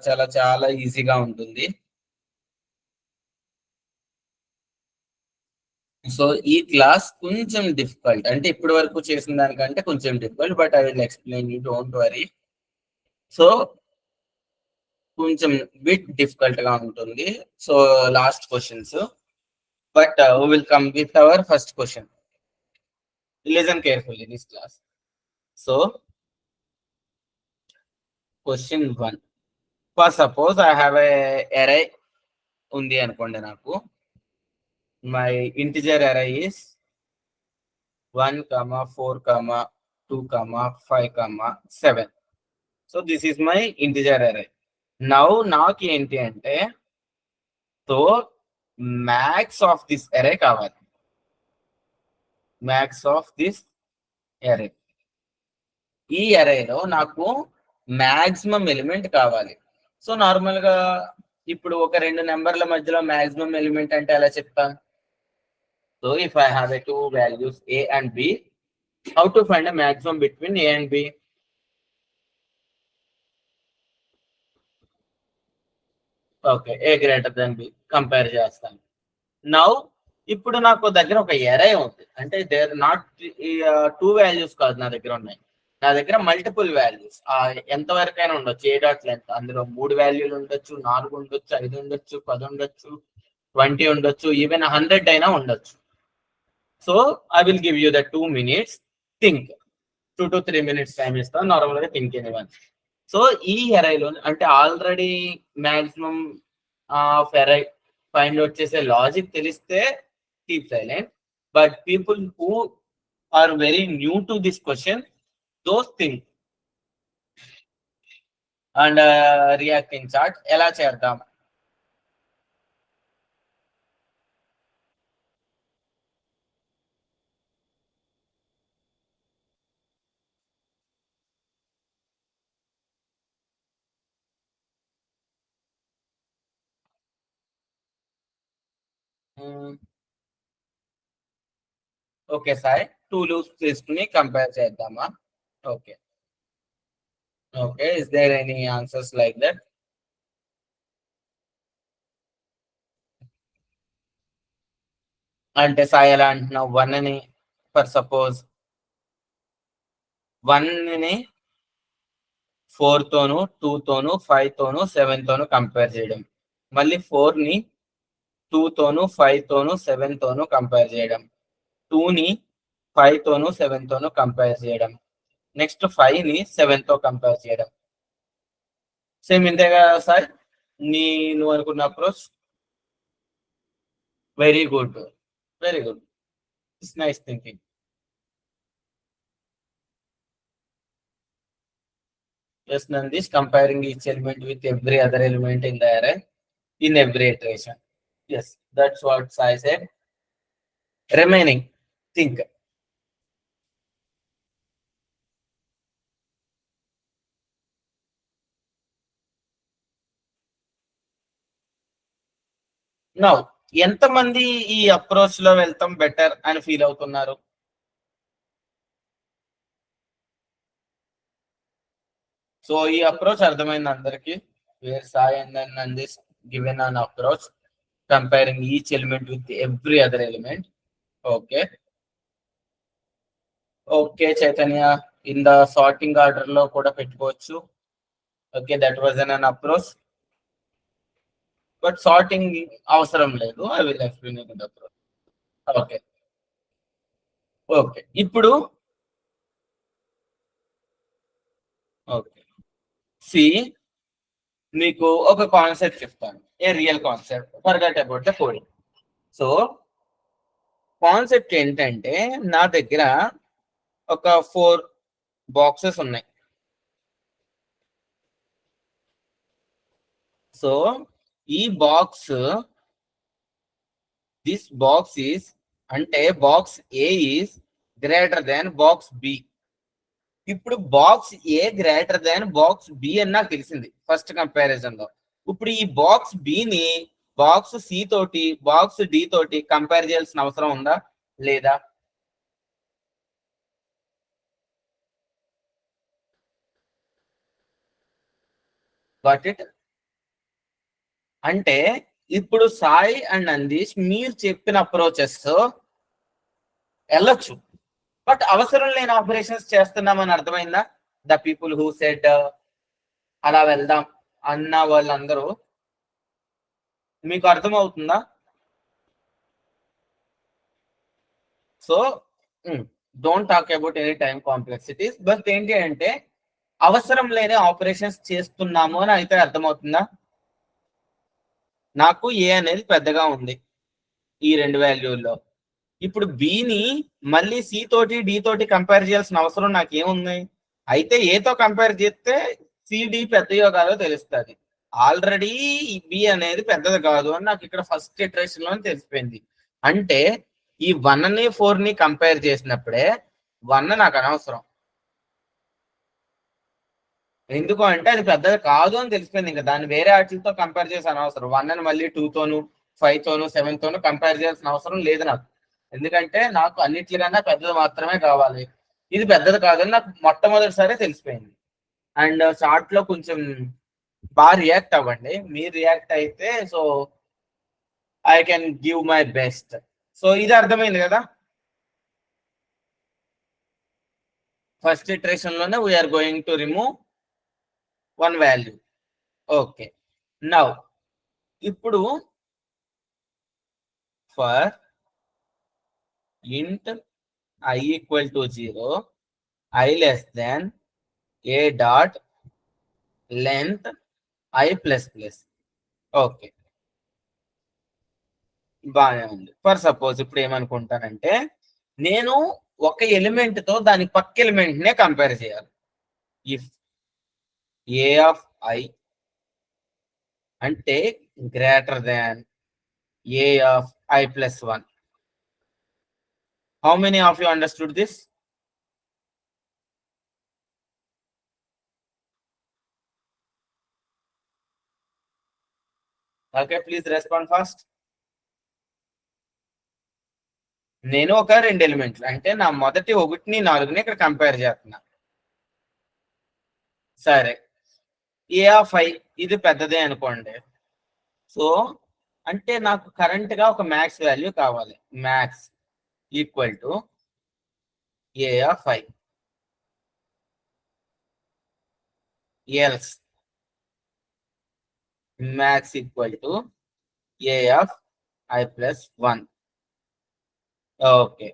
చాలా చాలా ఈజీగా ఉంటుంది. సో ఈ క్లాస్ కొంచెం డిఫికల్ట్, అంటే ఇప్పటి వరకు చేసిన దానికంటే కొంచెం difficult, but I will explain you, don't worry. So కొంచెం బిట్ డిఫికల్ట్ గా ఉంటుంది. So last questions, but we will come with our first question. Listen carefully this class. So question 1. For suppose I have a array ఉంది అనుకోండి, నాకు my integer array is 1, 4, 2, 5, 7. So this is my integer array. Now నాకు ఏంటి అంటే, so max of this array కావాలి, max of this array. ఈ అరేలో నాకు maximum element కావాలి. సో నార్మల్ గా ఇప్పుడు ఒక రెండు నెంబర్ల మధ్యలో మాక్సిమం ఎలిమెంట్ అంటే ఎలా చెప్తాను? So if I have a two values a and b, how to find a maximum between a and b? Okay, a greater than b compare చేస్తాను. నౌ ఇప్పుడు నాకు దగ్గర ఒక ఎరే ఉంది, అంటే దేర్ నాట్ టూ వాల్యూస్ కాదు నా దగ్గర ఉన్నాయి, నా దగ్గర మల్టిపుల్ వాల్యూస్. ఎంత వరకైనా ఉండొచ్చు, ఏ డాట్ లెంత్, అందులో 3 వాల్యూలు ఉండొచ్చు, 4 ఉండొచ్చు, 5 ఉండొచ్చు, 10 ఉండొచ్చు, 20 ఉండొచ్చు, ఈవెన్ 100 అయినా ఉండొచ్చు. So I will give you the 2 minutes, think. 2 to 3 minutes time ఇస్తాను నార్మల్ గా, థింక్ ఎనీవన్. సో ఈ ఎరైలో అంటే already maximum of array find out చేసే లాజిక్ తెలిస్తే keep silent, but people who are very new to this question, those things and reacting chart ఎలా చేద్దాం? Okay Sai, 2 loops తీసుకుని కంపేర్ చేద్దామా? Okay okay, is there any answers like that? అంటే సాయి ఎలా అంటున్నావు? 1 ని ఫర్ సపోజ్ 1 ని 4 తోను, 2 తోను, 5 తోను, 7 తోను కంపేర్ చేయడం, మళ్ళీ 4 ని 2 తోను, 5 తోను, 7 తోను కంపేర్ చేయడం, 2 ని 5 తోను, 7 తోను కంపేర్ చేయడం, నెక్స్ట్ 5 ని 7 తో కంపేర్ చేయడం. సేమ్ ఇంతే కదా సార్ నువ్వు అనుకున్న approach? Very good, very good, it's nice thinking. Yes, Nandish, comparing each element with every other element in the array in every iteration. Yes, that's what I said. Remaining, think. Now, ఎంతమంది ఈ approach లో వెళ్తాం better అని feel అవుతున్నారు? So ఈ approach అర్థమైంది అందరికి? Where Sai and then Nandish given an approach comparing each element with every other element. Okay. Okay Chaitanya, in the sorting order లో కూడా పెట్టుకోవచ్చు. Okay, that was an approach, but sorting అవసరం లేదు. I will explain in the approach. Okay okay, ఇప్పుడు okay see మీకు ఒక concept చెప్తాను, a real concept, forget about the coding. So concept ఏంటంటే, నా దగ్గర ఒక 4 బాక్సెస్ ఉన్నాయి. సో ఈ బాక్స్, దిస్ బాక్స్ ఈస్, అంటే box A is greater than box B. ఇప్పుడు బాక్స్ ఏ గ్రేటర్ దాన్ బాక్స్ బి అని నాకు తెలిసింది ఫస్ట్ కంపారిజన్ లో. ఇప్పుడు ఈ బాక్స్ బిని బాక్స్ సి తోటి, బాక్స్ డి తోటి కంపేర్ చేయాల్సిన అవసరం ఉందా లేదా? Got it? అంటే ఇప్పుడు సాయి అండ్ నందీష్ మీరు చెప్పిన అప్రోచెస్ వెళ్ళొచ్చు, బట్ అవసరం లేని ఆపరేషన్స్ చేస్తున్నామని అర్థమైందా? ద పీపుల్ హూ సెడ్ అలా వెళ్దాం అన్న వాళ్ళందరూ, మీకు అర్థమవుతుందా? So don't talk about any time complexities, but ఏంటి అంటే అవసరం లేని ఆపరేషన్స్ చేస్తున్నాము అని అయితే అర్థమవుతుందా? నాకు ఏ అనేది పెద్దగా ఉంది ఈ రెండు వాల్యూల్లో. ఇప్పుడు బిని మళ్ళీ సి తోటి డి తోటి కంపేర్ చేయాల్సిన అవసరం నాకేముంది? అయితే ఏతో కంపేర్ చేస్తే సిడి పెద్దయో కాదో తెలుస్తుంది. ఆల్రెడీ బి అనేది పెద్దది కాదు అని నాకు ఇక్కడ ఫస్ట్ ఇటరేషన్ లో తెలిసిపోయింది. అంటే ఈ 1ని 4ని కంపేర్ చేసినప్పుడే 1 నాకు అనవసరం, ఎందుకు అంటే అది పెద్దది కాదు అని తెలిసిపోయింది. ఇంకా దాన్ని వేరే వాటితో కంపేర్ చేసి అనవసరం. 1ని మళ్ళీ 2తోను 5తోను 7తోను కంపేర్ చేయాల్సిన అవసరం లేదు నాకు, ఎందుకంటే నాకు అన్నిట్లుకన్నా పెద్దది మాత్రమే కావాలి. ఇది పెద్దది కాదని నాకు మొట్టమొదటిసారి తెలిసిపోయింది. అండ్ చార్ట్ లో కొంచెం బాగా రియాక్ట్ అవ్వండి, మీరు రియాక్ట్ అయితే so I can give my best. So ఇది అర్థమైంది కదా? ఫస్ట్ ఇటరేషన్ లోనే we're going to remove one value. Okay, now ఇప్పుడు for int I equal to 0, I less than a dot length I plus plus. Okay, బాగానే ఉంది. For suppose ఇప్పుడు ఏమనుకుంటానంటే నేను ఒక ఎలిమెంట్ తో దాని పక్క ఎలిమెంట్ నే కంపేర్ చేయాలి. ఇఫ్ ఏ ఆఫ్ ఐ అంటే greater than A of i plus 1. How many of you understood this? Okay, please respond fast. నేను ఒక 2 ఎలిమెంట్లు అంటే నా మొదటి 1ని 4ని ఇక్కడ కంపేర్ చేస్తున్నా. సరే, ఏ ఆఫ్ ఐ ఇది పెద్దదే అనుకోండి. సో అంటే నాకు కరెంట్ గా ఒక మ్యాక్స్ వాల్యూ కావాలి. Max equal to A of I else max equal to A of i plus 1. Okay,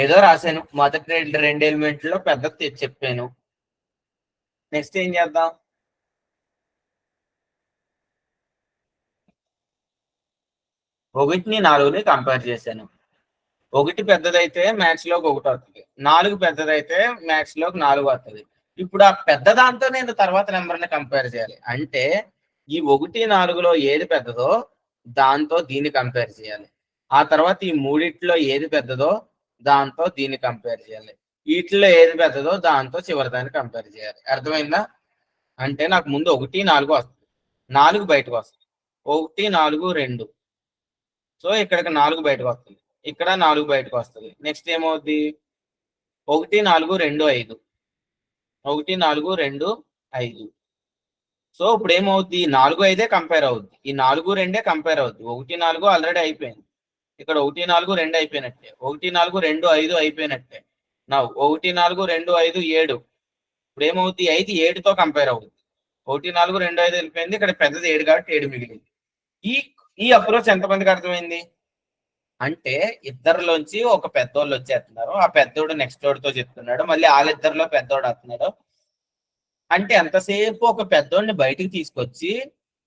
ఏదో రాశాను. మొదటి 2 ఎలిమెంట్లో పెద్దది చెప్పాను. నెక్స్ట్ ఏం చేద్దాం? ఒకటిని 4ని కంపేర్ చేశాను. 1 పెద్దదైతే మ్యాథ్స్ లోకి 1 వస్తుంది, 4 పెద్దదైతే మ్యాథ్స్ లోకి 4 వస్తుంది. ఇప్పుడు ఆ పెద్ద దాంతో నేను తర్వాత నెంబర్ని కంపేర్ చేయాలి. అంటే ఈ 1, 4లో ఏది పెద్దదో దాంతో దీన్ని కంపేర్ చేయాలి. ఆ తర్వాత ఈ మూడిట్లో ఏది పెద్దదో దాంతో దీన్ని కంపేర్ చేయాలి. వీటిలో ఏది పెద్దదో దాంతో చివరి దాన్ని కంపేర్ చేయాలి. అర్థమైందా? అంటే నాకు ముందు 1, 4 వస్తుంది, 4 బయటకు వస్తుంది. 1, 4, 2. సో ఇక్కడికి 4 బయటకు వస్తుంది, ఇక్కడ 4 బయటకు వస్తుంది. నెక్స్ట్ ఏమవుద్ది? 1, 4, 2, 5. 1, 4, 2, 5. సో ఇప్పుడు ఏమవుద్ది? 4, 5 కంపేర్ అవుద్ది. ఈ 4, 2 కంపేర్ అవుద్ది. 1, 4 ఆల్రెడీ అయిపోయింది. ఇక్కడ 1, 4, 2 అయిపోయినట్టే. 1, 4, 2, 5 అయిపోయినట్టే. నా 1, 4, 2, 5, 7. ఇప్పుడు ఏమవుద్ది? 5 7తో కంపేర్ అవుద్ది. 1, 4, 2, 5 వెళ్ళిపోయింది. ఇక్కడ పెద్దది 7 కాబట్టి 7 మిగిలింది. ఈ ఈ అప్రోచ్ ఎంతమందికి అర్థమైంది? అంటే ఇద్దరిలోంచి ఒక పెద్దోళ్ళు వచ్చేస్తున్నారు, ఆ పెద్దోడు నెక్స్ట్ వాడితో చెప్తున్నాడు, మళ్ళీ వాళ్ళిద్దరిలో పెద్దోడు వస్తున్నాడు. అంటే ఎంతసేపు ఒక పెద్దోడిని బయటికి తీసుకొచ్చి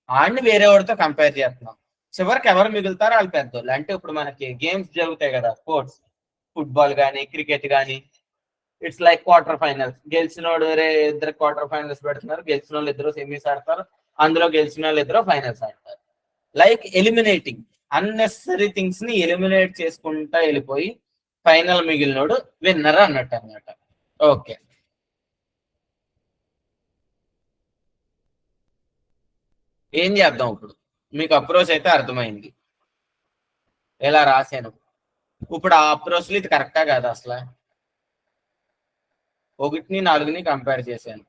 ఆడిని వేరే వాడితో కంపేర్ చేస్తున్నాం. చివరికి ఎవరు మిగులుతారో వాళ్ళు పెద్దోళ్ళు. అంటే ఇప్పుడు మనకి గేమ్స్ జరుగుతాయి కదా, స్పోర్ట్స్, ఫుట్బాల్ కానీ క్రికెట్ కానీ, ఇట్స్ లైక్ క్వార్టర్ ఫైనల్స్. గెలిచిన వాడు ఇద్దరు క్వార్టర్ ఫైనల్స్ పెడుతున్నారు, గెలిచిన వాళ్ళు ఇద్దరు సెమీస్ ఆడతారు, అందులో గెలిచిన వాళ్ళు ఇద్దరు ఫైనల్స్ ఆడతారు. లైక్ ఎలిమినేటింగ్ అన్నెసరీ థింగ్స్ ని ఎలిమినేట్ చేసుకుంటా వెళ్ళిపోయి ఫైనల్ మిగిలినోడు విన్నర్ అన్నట్టు అనమాట. ఓకే, ఏం చేద్దాం ఇప్పుడు? మీకు అప్రోచ్ అయితే అర్థమైంది, ఎలా రాశాను. ఇప్పుడు ఆ అప్రోచ్ లో ఇది కరెక్టా కాదు? అసలు 1, 4ని కంపేర్ చేశాను.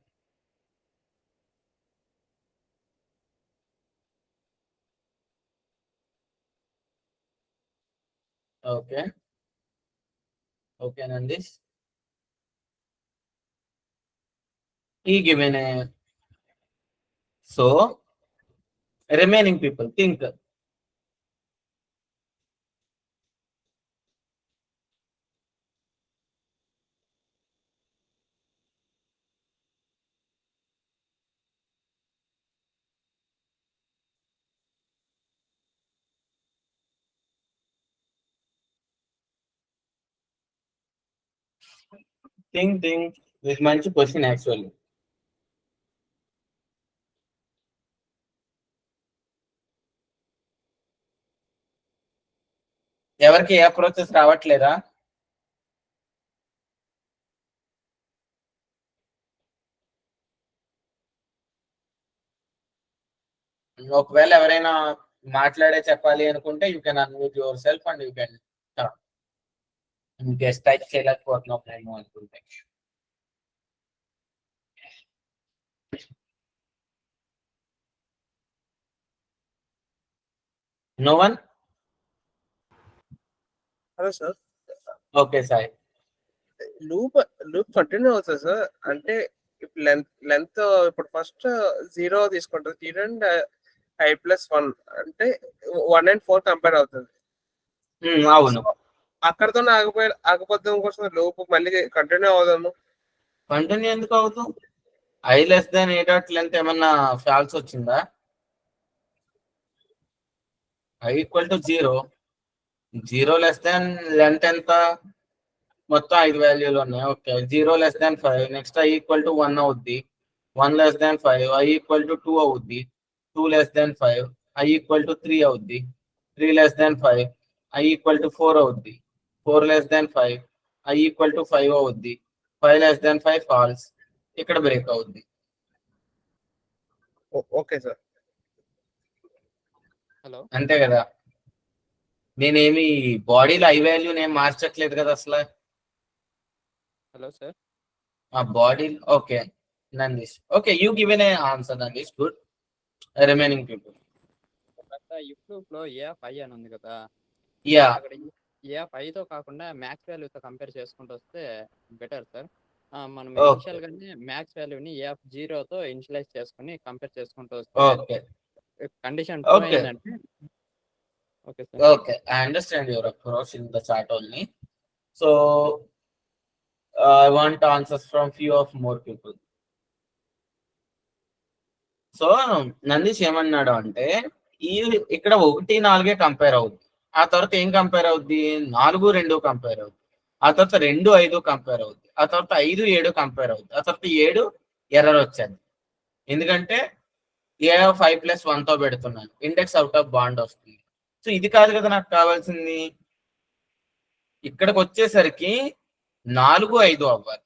ఓకే. ఓకే నందీష్. ఈ given so remaining people think. Think ఇది మంచి క్వశ్చన్ యాక్చువల్లీ. ఎవరికి ఏ అప్రోచెస్ రావట్లేదా? ఒకవేళ ఎవరైనా మాట్లాడే చెప్పాలి అనుకుంటే you can unmute yourself and you can just type చేయలేకపోతున్నాం నేను అనుకుంటే. No one. Hello sir. Okay Sai. Loop loop continue అవుతుంది సార్. అంటే ఇప్పుడు లెంత్ ఇప్పుడు ఫస్ట్ 0 తీసుకుంటుంది, 0 అండ్ i+1 అంటే 1 and 4 కంపేర్ అవుతుంది. అవును. అక్కడతో ఆగిపోతాం కోసం లూప్ మళ్ళీ కంటిన్యూ అవుదాము. కంటిన్యూ ఎందుకు అవుతాం? i less than A dot length ఏమన్నా ఫాల్స్ వచ్చిందా? i equal to 0. 0 less than length ఎంత? మొత్తం 5 వాల్యూలు ఉన్నాయి. Okay. 0 less than 5. Next i equal to 1 అవుద్ది. 1 less than 5 i equal to 2 అవుద్ది. 2 less than 5 i equal to 3 అవుద్ది. 3 less than 5 i equal to 4 అవుద్ది. 4 less than 5 i equal to 5 అవుద్ది. 5 less than 5 falls. ఇక్కడ break అవుద్ది. Okay sir. Hello. అంతే కదా. నేనేమి బాడీలో ఐ వాల్యూని ఏం మార్చట్లేదు కదా అసలు. Hello sir. ఆ body okay Nandish. Okay you given a answer Nandish. Good. Remaining people. ఇప్పుడు లో ఏ అని ఉంది కదా, యా. అక్కడ ఏ5తో కాకుండా మ్యాక్స్ వాల్యూతో కంపేర్ చేసుకుంటూ వస్తే బెటర్ సార్. మనం ఇనిషియల్ గానే మ్యాక్స్ వాల్యూని ఏ0తో ఇనిషియలైజ్ చేసుకుని కంపేర్ చేసుకుంటూ వస్తే ఓకే. Condition true Okay. అయిందంటే okay sir. Okay, I understand your approach in the chat only. So I want answers from few of more people. So Nandish ఏమన్నాడు అంటే ఈ ఇక్కడ 1, 4 కంపేర్ అవుద్ది. ఆ తర్వాత ఏం కంపేర్ అవుద్ది? 4, 2 కంపేర్ అవుద్ది. ఆ తర్వాత 2, 5 కంపేర్ అవుద్ది. ఆ తర్వాత 5, 7 కంపేర్ అవుద్ది. ఆ తర్వాత 7 ఎర్రర్ వచ్చేది. ఎందుకంటే a5+1తో పెడుతున్నాను. ఇండెక్స్ అవుట్ ఆఫ్ బాండ్ వస్తుంది. సో ఇది కాదు కదా నాకు కావాల్సింది. ఇక్కడికి వచ్చేసరికి 4, 5 అవ్వాలి.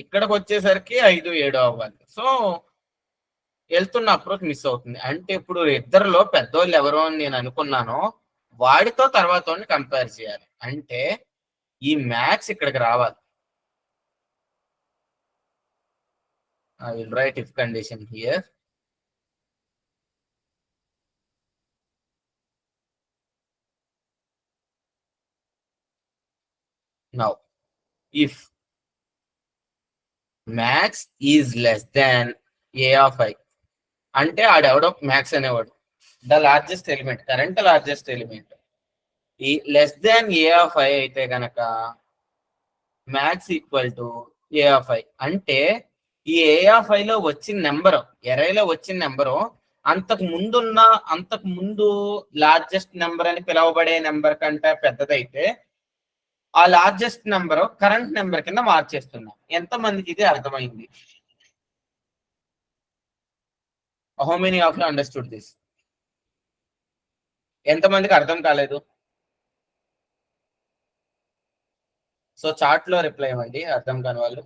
ఇక్కడికి వచ్చేసరికి 5, 7 అవ్వాలి. సో వెళ్తున్న అప్రోచ్ మిస్ అవుతుంది. అంటే ఇప్పుడు ఇద్దరిలో పెద్దోళ్ళు ఎవరో అని నేను అనుకున్నానో వాడితో తర్వాత కంపేర్ చేయాలి. అంటే ఈ మ్యాథ్స్ ఇక్కడికి రావాలి. I will write if condition here. Now if max is less than A of I అంటే ఆడెవడో మ్యాథ్స్ అనేవాడు the largest element, current largest element. ఈ less than A of I అయితే గనక max equal to A of I. అంటే ఈ ఏ of ఐలో వచ్చిన number, ఎరైలో వచ్చిన నెంబరు అంతకు ముందు లార్జెస్ట్ నెంబర్ అని పిలువబడే నెంబర్ కంటే పెద్దదైతే ఆ లార్జెస్ట్ నెంబర్ కరెంట్ నెంబర్ కింద మార్చేస్తున్నాం. ఎంతమందికి ఇది అర్థమైంది? How many of you understood this? ఎంతమందికి అర్థం కాలేదు? సో చాట్ లో రిప్లై ఇవ్వండి అర్థం కాని వాళ్ళు.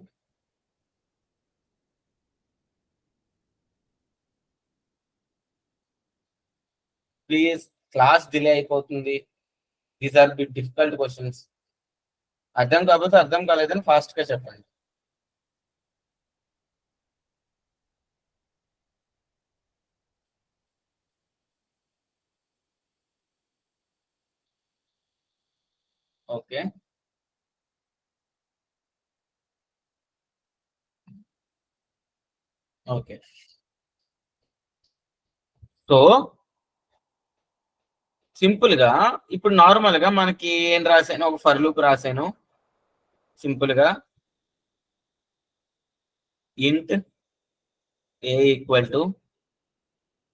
ప్లీజ్, క్లాస్ డిలే అయిపోతుంది. These are difficult questions. అర్థం కాకపోతే అర్థం కాలేదని ఫాస్ట్ గా చెప్పండి. Okay, okay. సో సింపుల్ గా ఇప్పుడు నార్మల్ గా మనకి ఏం రాశాను, ఒక ఫర్ లూప్ రాశాను సింపుల్ గా. ఇంట్ a equal to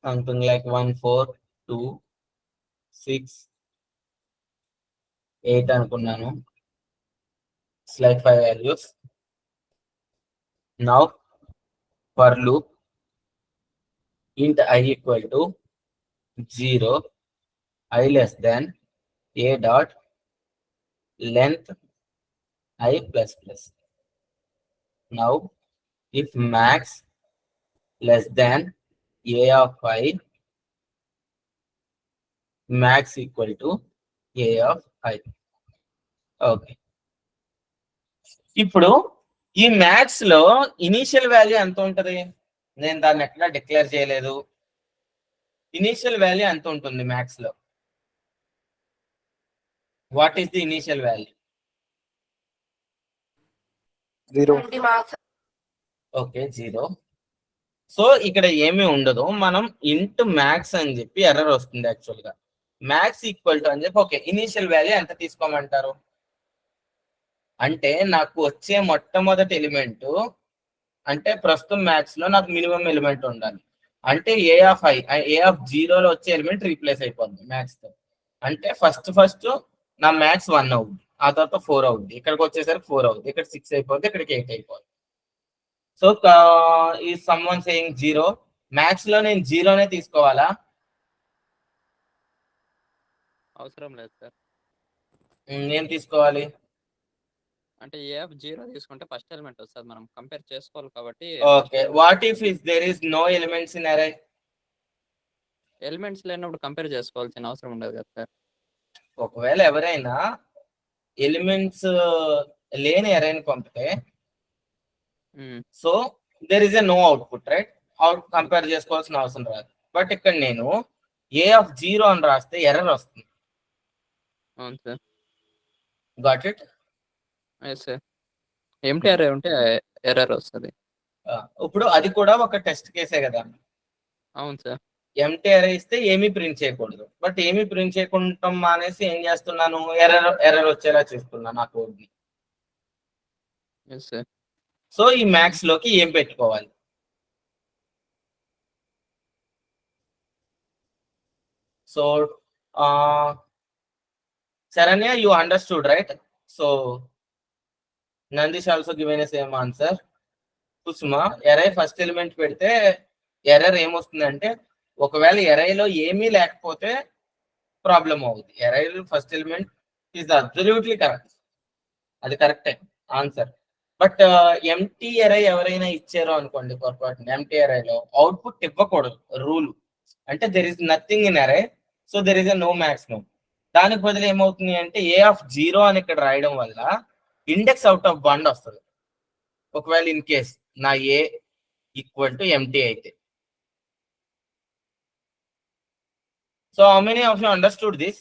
something like 1 4 2 6 8 అనుకున్నాను, slide 5 values. Now for loop int I equal to 0, I less than a dot length I plus plus. Now if max less than a of I, max equal to a of I. Okay, ఇప్పుడు ఈ maths లో initial value ఎంత ఉంటది? నేను దాన్ని ఎట్లా declare చేయలేదు. Initial value ఎంత ఉంటుంది మ్యాథ్స్ లో? What is the initial value? 0. Okay, 0. So ఇక్కడ ఏమీ ఉండదు, మనం ఇంట్ మ్యాక్స్ అని చెప్పి ఎర్రర్ వస్తుంది యాక్చువల్ గా. మ్యాక్స్ ఈక్వల్ టు అని చెప్పి ఓకే, ఇనీషియల్ వాల్యూ ఎంత తీసుకోమంటారు అంటే నాకు వచ్చే మొట్టమొదటి ఎలిమెంట్ అంటే ప్రస్తుతం మ్యాథ్స్ లో నాకు మినిమం ఎలిమెంట్ ఉండాలి. అంటే ఏ ఆఫ్ 0లో వచ్చే ఎలిమెంట్ రీప్లేస్ అయిపోద్ది మ్యాథ్స్ తో. అంటే ఫస్ట్ నా మ్యాథ్స్ 1 అవుద్ది, ఆ తర్వాత 4 అవుద్ది, ఇక్కడికి వచ్చేసరికి 4 అవుద్ది, ఇక్కడ 6 అయిపోద్ది, ఇక్కడికి 8 అయిపోద్ది. సో ఈ సమ్వన్ సేయింగ్ 0, మ్యాథ్స్ లో నేను 0నే తీసుకోవాలా? అవసరం లేదు సార్. ఏం తీసుకోవాలి? అంటే AF0 తీసుకుంటే ఫస్ట్ ఎలిమెంట్ వస్తుంది, మనం కంపేర్ చేసుకోవాలి కాబట్టి. Okay, what if there is no elements in array? Elements లేనప్పుడు కంపేర్ చేసుకోవాల్సిన అవసరం ఉండదు కదా సార్. ఒకవేళ ఎవరైనా ఎలిమెంట్స్ లేని అరేని పంపితే so there is a no output, right? Compare చేసుకోవాల్సిన అవసరం రాదు. బట్ ఇక్కడ నేను ఏ ఆఫ్ 0 అని రాస్తే ఎర్రర్ వస్తుంది. అవును sir. Got it? Sir empty అరే ఉంటే ఎర్రర్ వస్తుంది. ఇప్పుడు అది కూడా ఒక టెస్ట్ కేసే కదా. అవును సార్. ఎంటీ అరే ఇస్తే ఏమీ ప్రింట్ చేయకూడదు, బట్ ఏమీ ప్రింట్ చేయకుండా మానేసి ఏం చేస్తున్నాను, ఎర్రర్ వచ్చేలా చేస్తున్నాను ఆ కోడ్ ని. సో ఈ మ్యాథ్స్ లోకి ఏం పెట్టుకోవాలి? So Saranya, you understood, right? So Nandish also given a same answer. Kusuma, array first element పెడితే ఎర్రర్ ఏమొస్తుందంటే ఒకవేళ ఎరైలో ఏమీ లేకపోతే ప్రాబ్లం అవుతుంది. ఎరైలో first element is absolutely correct, అది కరెక్టే ఆన్సర్. బట్ ఎంటీ ఎరై ఎవరైనా ఇచ్చారో అనుకోండి పొరపాటున, ఎంటీ ఎరైలో అవుట్పుట్ ఇవ్వకూడదు రూల్. అంటే there is nothing in array, so there is a no maximum. దానికి బదులు ఏమవుతుంది అంటే ఏ ఆఫ్ 0 అని ఇక్కడ రాయడం వల్ల ఇండెక్స్ అవుట్ ఆఫ్ బండ్ వస్తుంది. ఒకవేళ ఇన్ కేస్ నా ఏ ఈక్వల్ టు ఎంటీ అయితే. So how many of you understood this?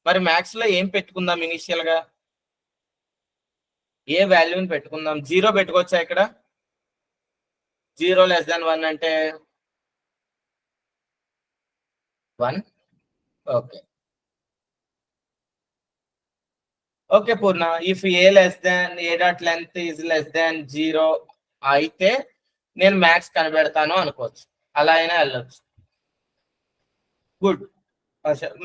మరి మ్యాథ్స్ లో ఏం పెట్టుకుందాం ఇనిషియల్ గా? ఏ వాల్యూని పెట్టుకుందాం? 0 పెట్టుకోవచ్చా ఇక్కడ? 0 less than 1 అంటే 1. Okay, okay Purna, if A less than A dot length is less దాన్ 0 అయితే నేను మ్యాథ్స్ కనిపెడతాను అనుకోవచ్చు, అలా అయినా వెళ్ళొచ్చు. గుడ్,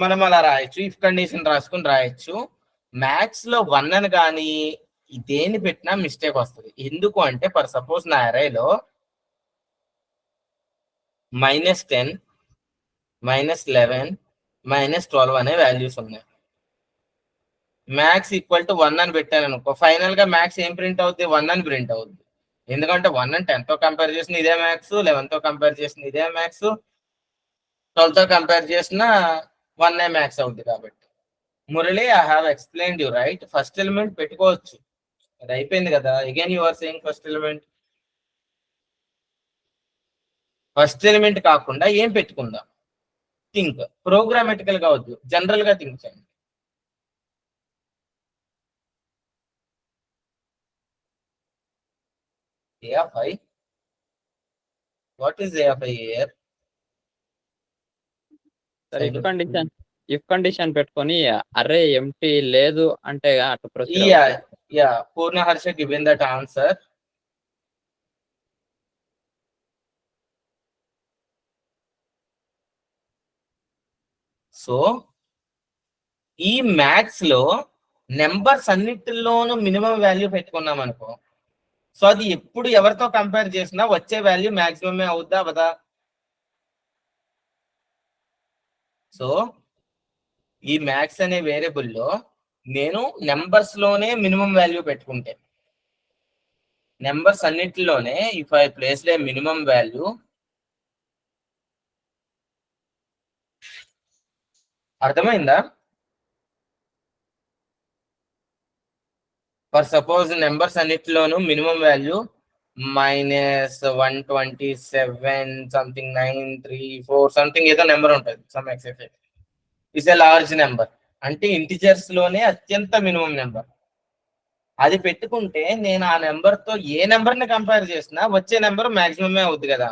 మనం అలా రాయొచ్చు, ఇఫ్ కండిషన్ రాసుకుని రాయొచ్చు. మ్యాథ్స్ లో 1 అని కానీ దేని పెట్టినా మిస్టేక్ వస్తుంది. ఎందుకు అంటే ఫర్ సపోజ్ నా అరేలో -10, -11, -12 అనే వాల్యూస్ ఉన్నాయి. మ్యాథ్స్ ఈక్వల్ టు 1 అని పెట్టాను అనుకో, ఫైనల్ గా మ్యాథ్స్ ఏం ప్రింట్ అవుద్ది? 1 అని ప్రింట్ అవుద్ది. ఎందుకంటే 1 అని 10 తో కంపేర్ చేసిన ఇదే మ్యాథ్స్, 11 తో కంపేర్ చేసిన ఇదే మ్యాథ్స్, 12 తో కంపేర్ చేసిన 1 మ్యాథ్స్ అవుద్ది. కాబట్టి Murali, I have explained you right, first element పెట్టుకోవచ్చు, అది అయిపోయింది కదా. Again you are saying first element. First element కాకుండా ఏం పెట్టుకుందాం? థింక్ ప్రోగ్రామటికల్ గా వద్దు, జనరల్ గా థింక్ చేయండి. A of I. What is A of I here? Sir if condition పెట్టుకొని అరే ఎంటీ లేదు అంటే అటు proceed Yeah. Purna Harsha given that answer. So ఈ మ్యాథ్స్ లో నెంబర్స్ అన్నిటిలోనూ మినిమం వాల్యూ పెట్టుకున్నాం అనుకో, సో అది ఎప్పుడు ఎవరితో కంపేర్ చేసినా వచ్చే వాల్యూ మాక్సిమమే అవుద్దా అవదా? సో ఈ మ్యాథ్స్ అనే వేరియబుల్లో నేను నెంబర్స్ లోనే మినిమం వాల్యూ పెట్టుకుంటే, నెంబర్స్ అన్నిటిలోనే if I place a minimum value, అర్థమైందా? ఫర్ సపోజ్ నెంబర్స్ అన్నిటిలోనూ మినిమం వాల్యూ -127 సంథింగ్ 934 సంథింగ్ ఏదో నెంబర్ ఉంటుంది, some except is a large number, అంటే ఇంటిజర్స్ లోనే అత్యంత మినిమం నెంబర్. అది పెట్టుకుంటే నేను ఆ నెంబర్ తో ఏ నెంబర్ ని కంపేర్ చేసినా వచ్చే నెంబర్ మాక్సిమమే అవుద్ది కదా.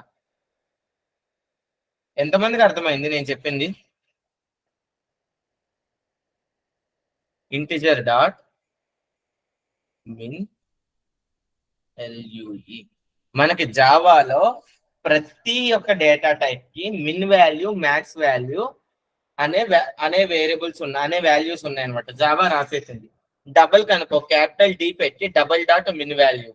ఎంతమందికి అర్థమైంది నేను చెప్పింది? Integer dot min LUE. మనకి జావాలో ప్రతి ఒక్క డేటా టైప్ కి మిన్ వాల్యూ, మ్యాక్స్ వాల్యూ అనే వేరియబుల్స్ ఉన్నాయి, అనే వాల్యూస్ ఉన్నాయి అనమాట. జావా రాసేసింది. డబుల్ కనుకో క్యాపిటల్ డి పెట్టి double dot min value,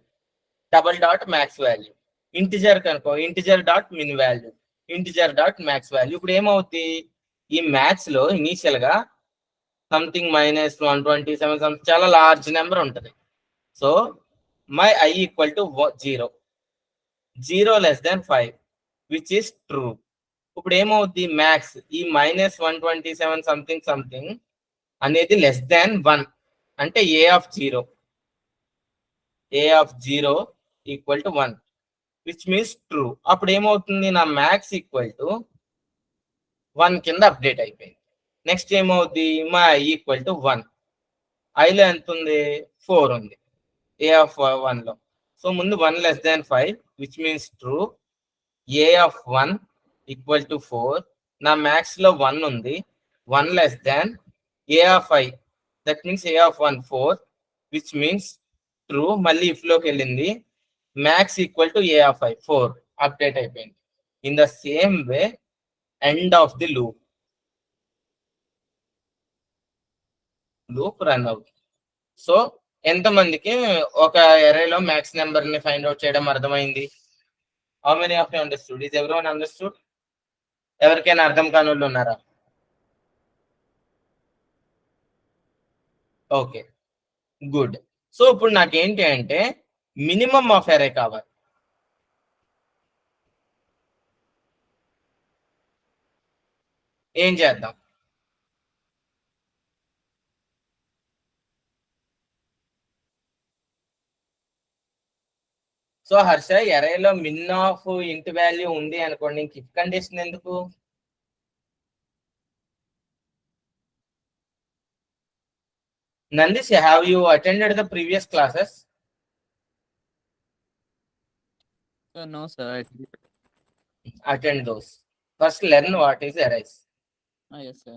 double dot max value. Integer కనుకో integer dot min value, integer dot max value. ఇప్పుడు ఏమవుతుంది, ఈ మ్యాథ్స్ లో ఇనీషియల్ గా సంథింగ్ -127 చాలా లార్జ్ నెంబర్ ఉంటుంది. So my I equal to 0, 0 less than 5 which is true. ఇప్పుడు ఏమవుద్ది, మ్యాక్స్ ఈ -127 సంథింగ్ సంథింగ్ అనేది లెస్ దాన్ 1 అంటే A of 0 equal to 1 which means true. అప్పుడు ఏమవుతుంది, నా మ్యాక్స్ ఈక్వల్ టు 1 కింద అప్డేట్ అయిపోయింది. నెక్స్ట్ ఏమవుద్ది, మా I ఈక్వల్ టు 1. ఐలో ఎంత ఉంది, 4 ఉంది A of 1 లో. సో ముందు 1 less than 5 which means true. A of 1 equal to 4. నా మ్యాక్స్ లో 1 ఉంది, 1 less than A of I, that means A of 1 4 which means true. మళ్ళీ ఇఫ్ లోకి వెళ్ళింది, max equal to A of I 4 update అయిపోయింది. In the same way end of the loop run అవుతుంది. సో ఎంతమందికి ఒక ఎరేలో మ్యాక్స్ నెంబర్ ని ఫైండ్ అవుట్ చేయడం అర్థమైంది? How many of you understood? Is everyone understood? ఎవరికైనా అర్థం కాని వాళ్ళు ఉన్నారా? Okay, good. సో ఇప్పుడు నాకేంటి అంటే మినిమం ఆఫ్ ఎరే కావాలి. ఏం చేద్దాం? సో హర్ష, ఎరేలో మిన్ ఆఫ్ ఇంట్ వాల్యూ ఉంది అనుకోండి, ఇంక ఇఫ్ కండిషన్ ఎందుకు? Nandish, have you attended the previous classes? No sir. Attend those. First learn what is arrays. Yes sir.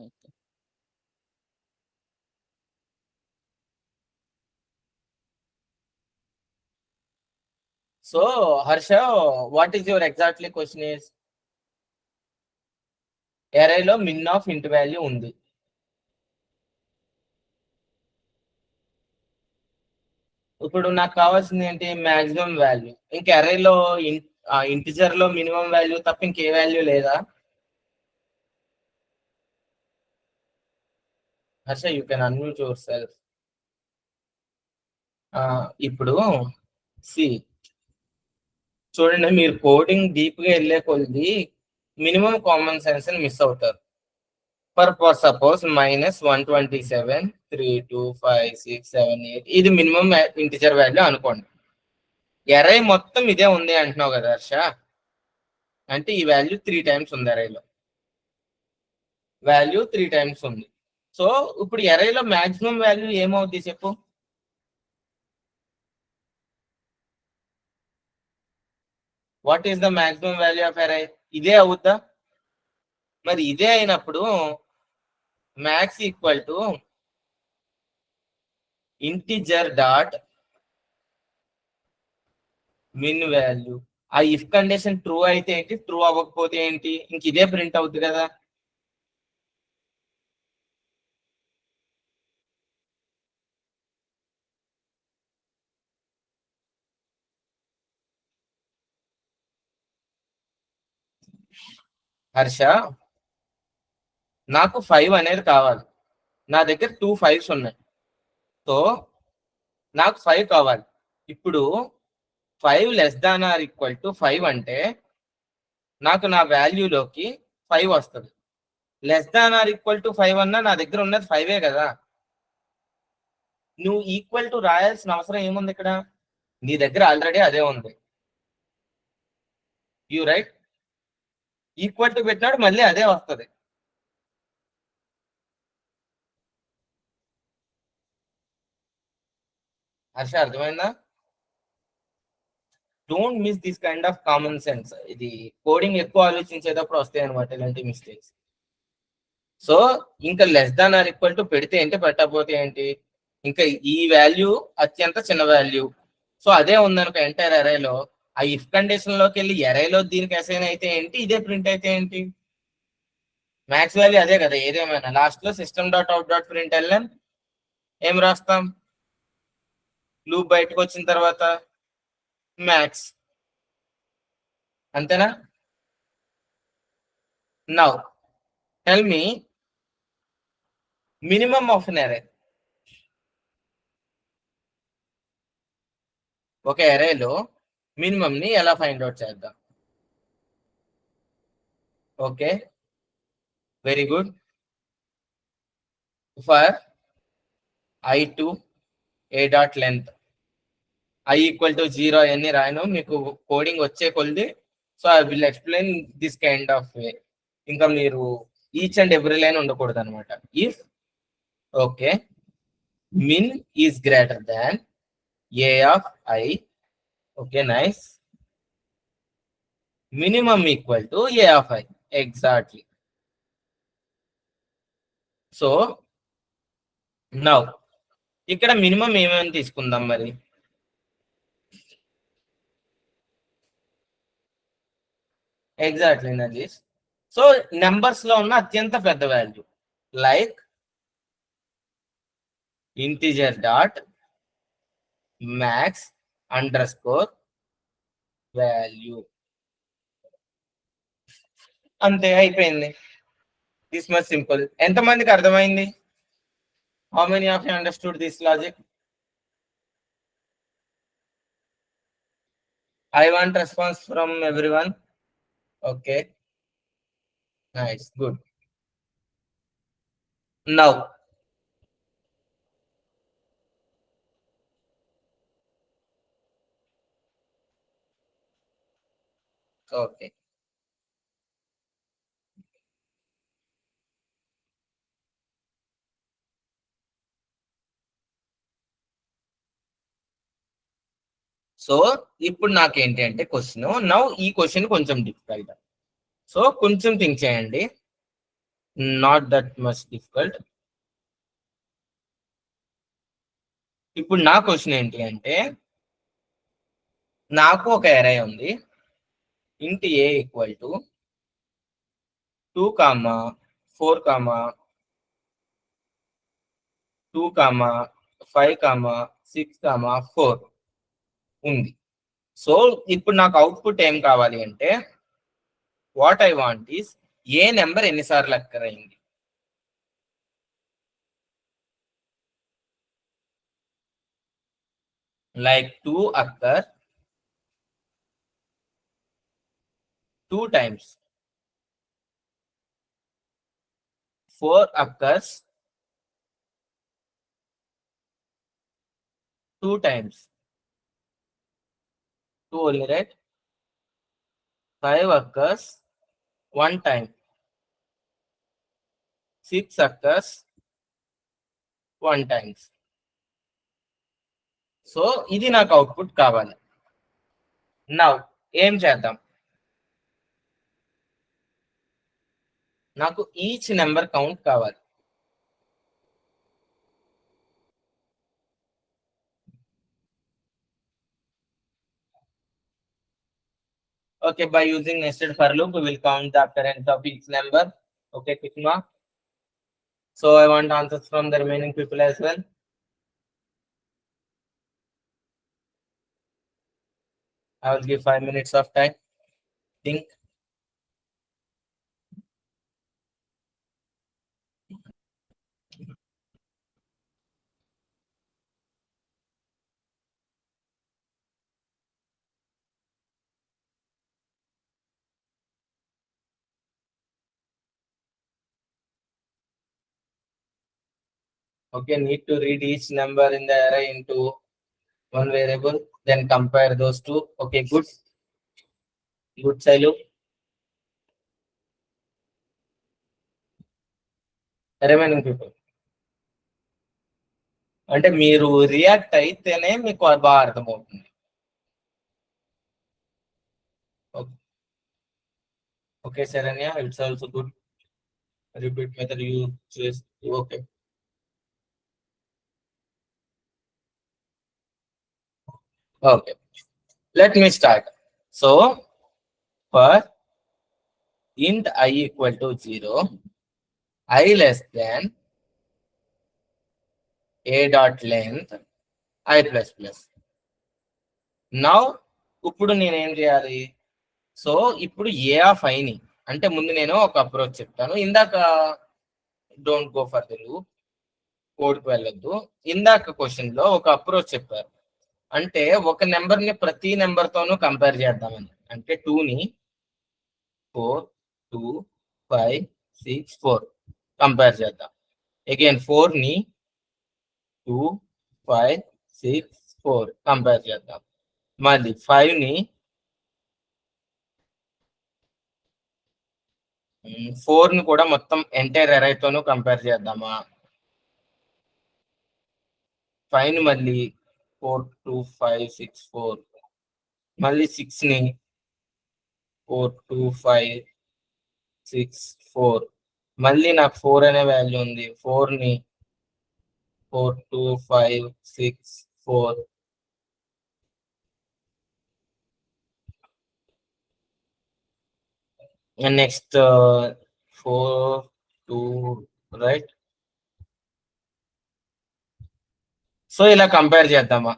So Harsha, what is your exactly question is? Array lo min of int value undi. ఇప్పుడు నాకు కావాల్సింది ఏంటి, maximum value. ఇంకా అరేలో integer లో minimum value తప్ప ఇంకే value లేదా? Harsha, you can unmute your self. ఇప్పుడు సి చూడండి, మీరు కోడింగ్ డీప్ గా వెళ్ళే కొద్ది మినిమం కామన్ సెన్స్ ని మిస్ అవుతారు. ఫర్ సపోజ్ -127 3 2 5 6 7 8 ఇది మినిమం ఇంటిజర్ వాల్యూ అనుకోండి. ఎరే మొత్తం ఇదే ఉంది అంటున్నావు కదా హర్ష, అంటే ఈ వాల్యూ 3 టైమ్స్ ఉంది ఎరేలో, వాల్యూ 3 టైమ్స్ ఉంది. సో ఇప్పుడు ఎరేలో మాక్సిమం వాల్యూ ఏమవుద్ది చెప్పు? What is the maximum value of array? ఇదే అవుద్దా? మరి ఇదే అయినప్పుడు max equal to integer dot min value. ఆ ఇఫ్ కండిషన్ ట్రూ అయితే ఏంటి, ట్రూ అవ్వకపోతే ఏంటి, ఇంక ఇదే ప్రింట్ అవుద్ది కదా. హర్ష, నాకు 5 అనేది కావాలి. నా దగ్గర 2 5s ఉన్నాయి. సో నాకు 5 కావాలి. ఇప్పుడు 5 less than or equal to 5 అంటే నాకు నా వాల్యూలోకి 5 వస్తుంది. Less than or equal to 5 అన్నా నా దగ్గర ఉన్నది 5ఏ కదా. నువ్వు ఈక్వల్ టు రాయాల్సిన అవసరం ఏముంది ఇక్కడ? నీ దగ్గర ఆల్రెడీ అదే ఉంది. యూ రైట్, ఈక్వల్ టు పెట్టినాడు మళ్ళీ అదే వస్తుంది. హర్ష, అర్థమైందా? Don't miss this kind of common sense. ఇది కోడింగ్ ఎక్కువ ఆలోచించేటప్పుడు వస్తాయి అనమాట ఇలాంటి మిస్టేక్స్. సో ఇంకా less than or equal to పెడితే ఏంటి, పెట్టకపోతే ఏంటి, ఇంకా ఈ వాల్యూ అత్యంత చిన్న వాల్యూ. సో అదే ఉందనుకో ఎంటైర్ అరేలో, ఆ ఇఫ్ కండిషన్ లోకి వెళ్ళి అరేలో దీనికి అసైన్ అయితే ఏంటి, ఇదే ప్రింట్ అయితే ఏంటి, మ్యాక్స్ వాల్యూ అదే కదా ఏదేమైనా. లాస్ట్ లో system dot out dot println ఏం రాస్తాం, లూప్ బయటకు వచ్చిన తర్వాత మ్యాక్స్, అంతేనా? Now tell me minimum of N array. ఒక అరేలో మినిమం ని ఎలా ఫైండ్ అవుట్ చేద్దాం? Okay, very good. For i2 a dot length i equal to 0 అన్ని రాయను, మీకు కోడింగ్ వచ్చే కొద్ది. So I will explain this kind of way. ఇంకా మీరు ఈచ్ అండ్ ఎవ్రీ లైన్ ఉండకూడదు అనమాట. If okay min is greater than a of I, okay, nice, minimum equal to a of I, exactly. So now ఇక్కడ minimum ఏమేమి తీసుకుందాం మరి? Exactly నజీష్. So numbers లో ఉన్న అత్యంత పెద్ద value, like integer dot max under score value, అంతే, అయిపోయింది. This much simple. ఎంతమందికి అర్థమైంది? How many of you understood this logic? I want response from everyone. Okay, nice, good. Now okay, so ఇప్పుడు నాకేంటి అంటే క్వశ్చన్, నౌ ఈ question కొంచెం difficult. So కొంచెం థింక్ చేయండి, నాట్ దట్ మచ్ డిఫికల్ట్. ఇప్పుడు నా క్వశ్చన్ ఏంటి అంటే, నాకు ఒక అరే ఉంది, ఇంటి ఏ ఈక్వల్ టు 2, 4, 2, 5, 6, 4 ఉంది. సో ఇప్పుడు నాకు అవుట్పుట్ ఏం కావాలి అంటే, what I want is a number ఎన్నిసార్లు అక్కర్ అయింది. Like 2 అక్కర్ 2 times, 4 occurs 2 times, 2 only, right? 5 occurs 1 time, 6 occurs 1 times. So ఇది నాకు అవుట్పుట్ కావాలి. నౌ ఏం చేద్దాం, నాకు ఈచ్ నెంబర్ కౌంట్ కావాలి. Okay, by using nested for loop, we will count the occurrence of each number. Okay, Kishma. So I want answers from the remaining people as well. I will give 5 minutes of time. Think. Okay, need to read each number in the array into one variable, then compare those two. Okay, good. Good, Sailu. Remaining people. అంటే మీరు react అయితేనే మీకు బాగా అర్థమవుతుంది. Okay Sharanya, it's also good. Repeat method use చేస్తూ. Okay, okay, let me start. So for int I equal to 0, I less than a dot length I plus plus. Now ఇప్పుడు నేనేం చేయాలి? సో ఇప్పుడు ఏ ఆఫ్ ఐని అంటే ముందు నేను ఒక అప్రోచ్ చెప్తాను. ఇందాక don't go for the loop, కోడ్కి వెళ్ళొద్దు. ఇందాక క్వశ్చన్ లో ఒక అప్రోచ్ చెప్పారు, అంటే ఒక నెంబర్ ని ప్రతి నెంబర్ తోనూ కంపేర్ చేద్దామని. అంటే 2ని 4 2 5 6 4 కంపేర్ చేద్దాం. అగైన్ 4ని 2 5 6 4 కంపేర్ చేద్దాం. మళ్ళీ 5ని 4ని కూడా మొత్తం ఎంటైర్ అరేతోనూ కంపేర్ చేద్దామా? 5ని మళ్ళీ 4 2 5 6 4, మళ్ళీ 6ని 4 2 5 6 4, మళ్ళీ నాకు 4 అనే వాల్యూ ఉంది. 4ని 4 2 5 6 4, and next 4 2, right? సో ఇలా కంపేర్ చేద్దామా?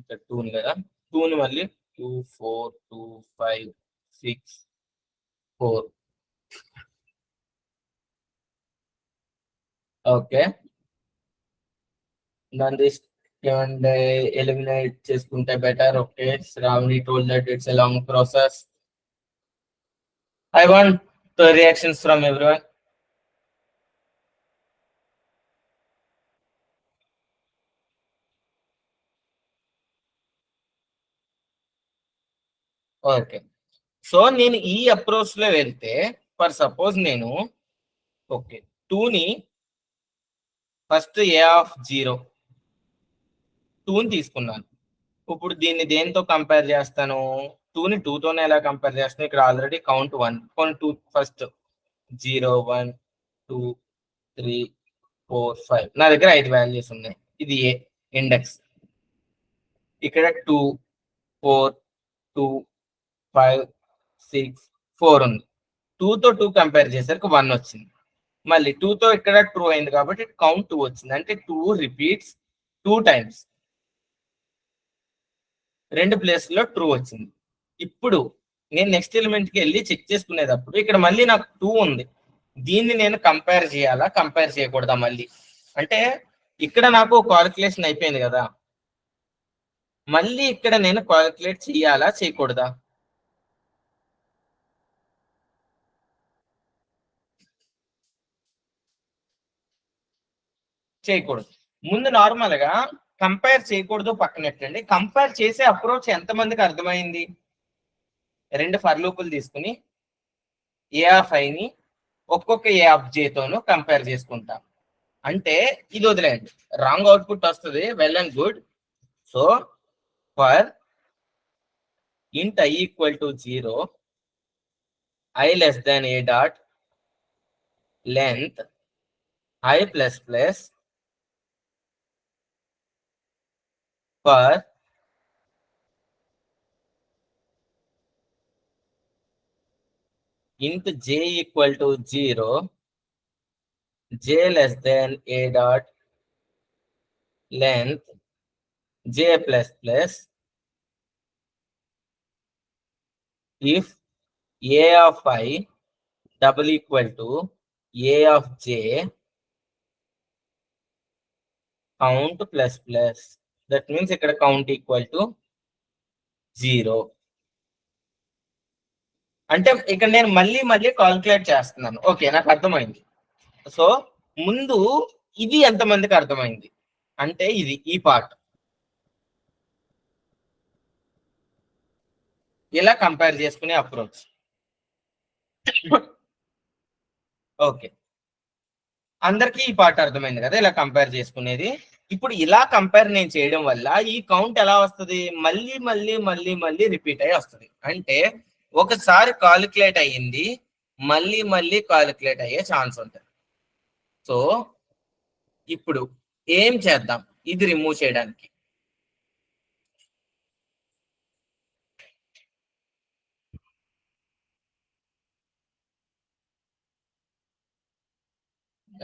ఇక్కడ 2 ఉంది కదా, 2ని మళ్ళీ 2 4 2 5 6 4. ఓకే, దాన్ని తీసుకుంటే ఎలిమినేట్ చేసుకుంటే better. Okay, Shravani told that it's a long process. I want the reactions from everyone. Okay, so నేను ఈ అప్రోచ్ లో వెళ్తే ఫర్ సపోజ్ నేను ఓకే 2ని ఫస్ట్ ఏ ఆఫ్ 0 2ని తీసుకున్నాను. ఇప్పుడు దీన్ని దేంతో కంపేర్ చేస్తాను? 2ని 2తోనే ఎలా కంపేర్ చేస్తాను? ఇక్కడ ఆల్రెడీ కౌంట్ 1 కొన్ని 2 ఫస్ట్ 0 1 2 3 4 5, నా దగ్గర 5 వాల్యూస్ ఉన్నాయి. ఇది ఏ ఇండెక్స్. ఇక్కడ 2 4 2 5 6 4 ఉంది. 2తో 2 కంపేర్ చేసరికి 1 వచ్చింది. మళ్ళీ 2తో ఇక్కడ ట్రూ అయింది కాబట్టి కౌంట్ 2 వచ్చింది. అంటే 2 రిపీట్స్ 2 టైమ్స్, 2 ప్లేస్లో ట్రూ వచ్చింది. ఇప్పుడు నేను నెక్స్ట్ ఎలిమెంట్కి వెళ్ళి చెక్ చేసుకునేటప్పుడు ఇక్కడ మళ్ళీ నాకు 2 ఉంది. దీన్ని నేను కంపేర్ చేయాలా, కంపేర్ చేయకూడదా? మళ్ళీ అంటే ఇక్కడ నాకు క్యాలిక్యులేషన్ అయిపోయింది కదా, మళ్ళీ ఇక్కడ నేను క్యాలిక్యులేట్ చేయాలా, చేయకూడదా? చేయకూడదు. ముందు నార్మల్ గా కంపేర్ చేయకూడదు పక్కనెట్టండి. కంపేర్ చేసే అప్రోచ్ ఎంతమందికి అర్థమైంది? 2 ఫర్ లూపులు తీసుకుని ఏ ఆఫ్ ఐని ఒక్కొక్క ఏ ఆఫ్ జేతోనూ కంపేర్ చేసుకుంటాం. అంటే ఇది వదిలేయండి, రాంగ్ అవుట్పుట్ వస్తుంది, well and good. So for int I equal to 0, I less than a dot length I plus plus for int j equal to 0, j less than a dot length j plus plus if a of I double equal to a of j count plus plus. That means ఇక్కడ count equal to 0. అంటే ఇక్కడ నేను మళ్ళీ మళ్ళీ calculate చేస్తున్నాను. Okay, నాకు అర్థమైంది. So ముందు ఇది ఎంతమందికి అర్థమైంది అంటే ఇది ఈ పార్ట్ ఇలా కంపేర్ చేసుకునే అప్రోచ్. ఓకే, అందరికీ ఈ పార్ట్ అర్థమైంది కదా, ఇలా కంపేర్ చేసుకునేది. ఇప్పుడు ఇలా కంపేర్ నేను చేయడం వల్ల ఈ కౌంట్ ఎలా వస్తుంది, మళ్ళీ మళ్ళీ మళ్ళీ మళ్ళీ రిపీట్ అయ్యి వస్తుంది. అంటే ఒకసారి కాలిక్యులేట్ అయ్యింది మళ్ళీ మళ్ళీ కాలిక్యులేట్ అయ్యే ఛాన్స్ ఉంటుంది. సో ఇప్పుడు ఏం చేద్దాం ఇది రిమూవ్ చేయడానికి?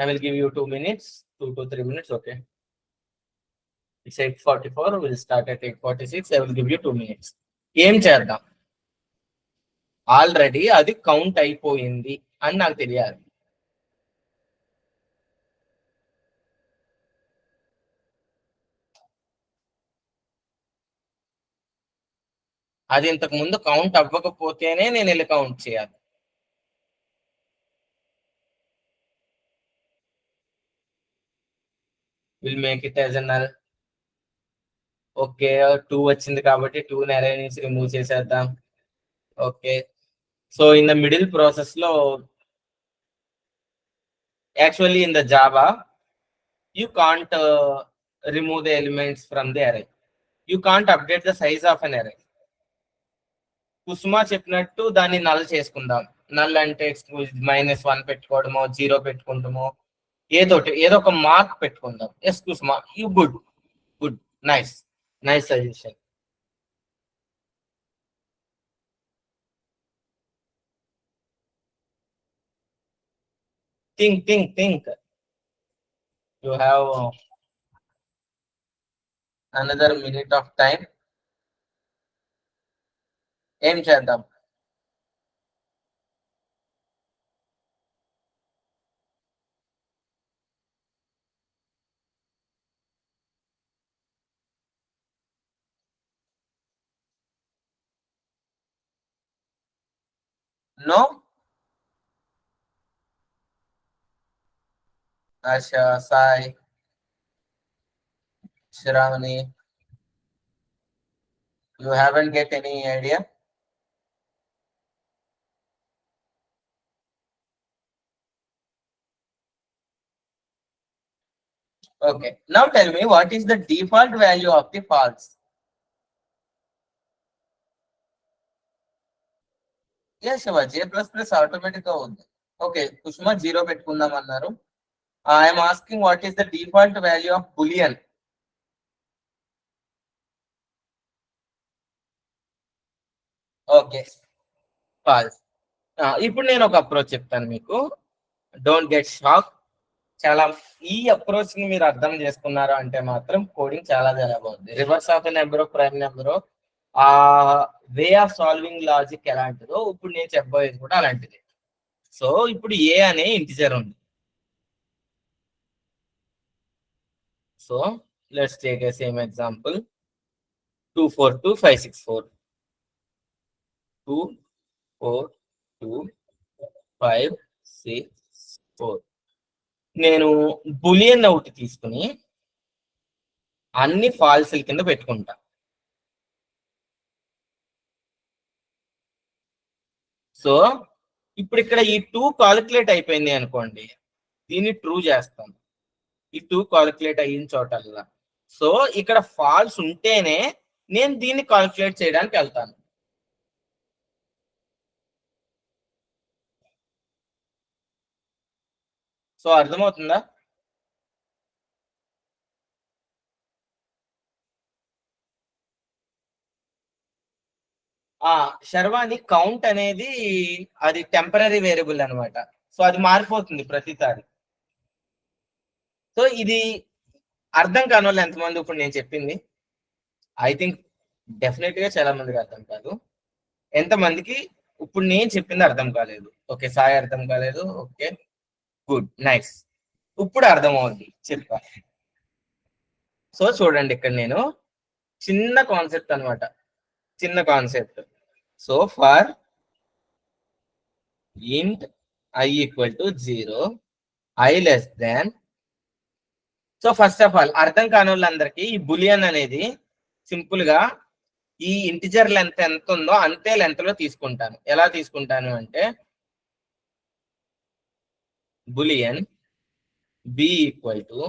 I will give you 2 minutes, 2 to 3 minutes. Okay. It's 8:44. We'll start at 8:46. I will give you 2 minutes. ఏం చేద్దాం? ఆల్రెడీ అది కౌంట్ అయిపోయింది అని నాకు తెలియాలి. అది ఇంతకు ముందు కౌంట్ అవ్వకపోతేనే నేను వెళ్ళి కౌంట్ చేయాలి. Will make it as a null. Okay, 2 వచ్చింది కాబట్టి 2 అరే నుంచి రిమూవ్ చేసేద్దాం. Okay, so in the middle process లో actually in the Java you can't remove the elements from the array. You can't update the size of an array. Kusuma చెప్పినట్టు దాన్ని null చేసుకుందాం. Null అంటే -1 పెట్టుకోవడమో 0 పెట్టుకుంటామో ఏదో ఒక మార్క్ పెట్టుకుందాం. Yes Kusuma, you good good, nice nice suggestion. Think you have another minute of time. ఏం చేద్దాం? No? Asha, Sai, Shravani, you haven't get any idea? Okay, now tell me what is the default value of the false? Yes, Shiva, J++ automatic గా ఉంది. Okay, కుసుమ 0 పెట్టుకుందాం అన్నారు. I'm asking what is the default value of boolean? Okay, false. ఇప్పుడు నేను ఒక approach చెప్తాను మీకు, don't get shock. చాలా ఈ అప్రోచ్ ని మీరు అర్థం చేసుకున్నారు అంటే మాత్రం కోడింగ్ చాలా బాగుంది. Reverse of a number, prime number, ఆ వే ఆఫ్ సాల్వింగ్ లాజిక్ ఎలాంటిదో ఇప్పుడు నేను చెప్పబోయేది కూడా అలాంటిది. సో ఇప్పుడు ఏ అనే ఇంటిజర్ ఉంది. So let's take a same example, 242,564. 242,564. నేను బులియన్ ఒకటి తీసుకుని అన్ని ఫాల్స్ల కింద పెట్టుకుంటా. సో ఇప్పుడు ఇక్కడ ఈ 2 కాలిక్యులేట్ అయిపోయింది అనుకోండి, దీన్ని ట్రూ చేస్తాను. ఈ 2 కాలిక్యులేట్ అయిన చోటల్లా. సో ఇక్కడ ఫాల్స్ ఉంటేనే నేను దీన్ని కాలిక్యులేట్ చేయడానికి వెళ్తాను. సో అర్థమవుతుందా? శర్వాణి కౌంట్ అనేది అది టెంపరీ వేరియబుల్ అనమాట. సో అది మారిపోతుంది ప్రతిసారి. సో ఇది అర్థం కాని వాళ్ళు ఎంతమంది ఇప్పుడు నేను చెప్పింది? ఐ థింక్ డెఫినెట్ గా చాలా మందికి అర్థం కాదు. ఎంతమందికి ఇప్పుడు నేను చెప్పింది అర్థం కాలేదు? ఓకే, సాయి అర్థం కాలేదు. Okay, good, nice. ఇప్పుడు అర్థం అవుద్ది చెప్పా. సో చూడండి, ఇక్కడ నేను చిన్న కాన్సెప్ట్ అనమాట, చిన్న concept. So for int I equal to 0, I less than. So first of all అర్థం కాని వాళ్ళందరికీ ఈ బులియన్ అనేది సింపుల్ గా ఈ ఇంటిజర్ లెంత్ ఎంత ఉందో అంతే లెంత్ లో తీసుకుంటాను. ఎలా తీసుకుంటాను అంటే boolean b equal to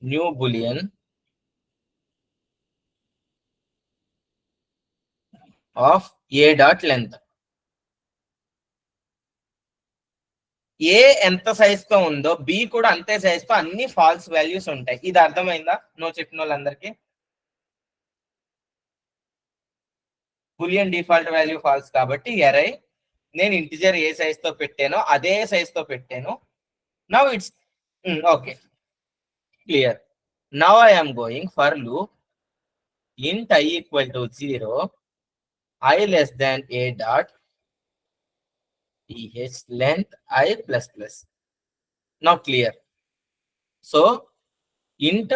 new boolean of a dot length. A ఎంత సైజ్ తో ఉందో బి కూడా అంతే సైజ్ తో అన్ని ఫాల్స్ వాల్యూస్ ఉంటాయి. ఇది అర్థమైందా నువ్వు చెప్పిన వాళ్ళందరికీ? బులియన్ డిఫాల్ట్ వాల్యూ ఫాల్స్ కాబట్టి ఎరై నేను ఇంటిజర్ ఏ సైజ్ తో పెట్టానో అదే సైజ్ తో పెట్టాను. Now it's okay, clear. Now I am going for loop int I equal to 0, I less than a dot eh length I plus plus. Now clear. So int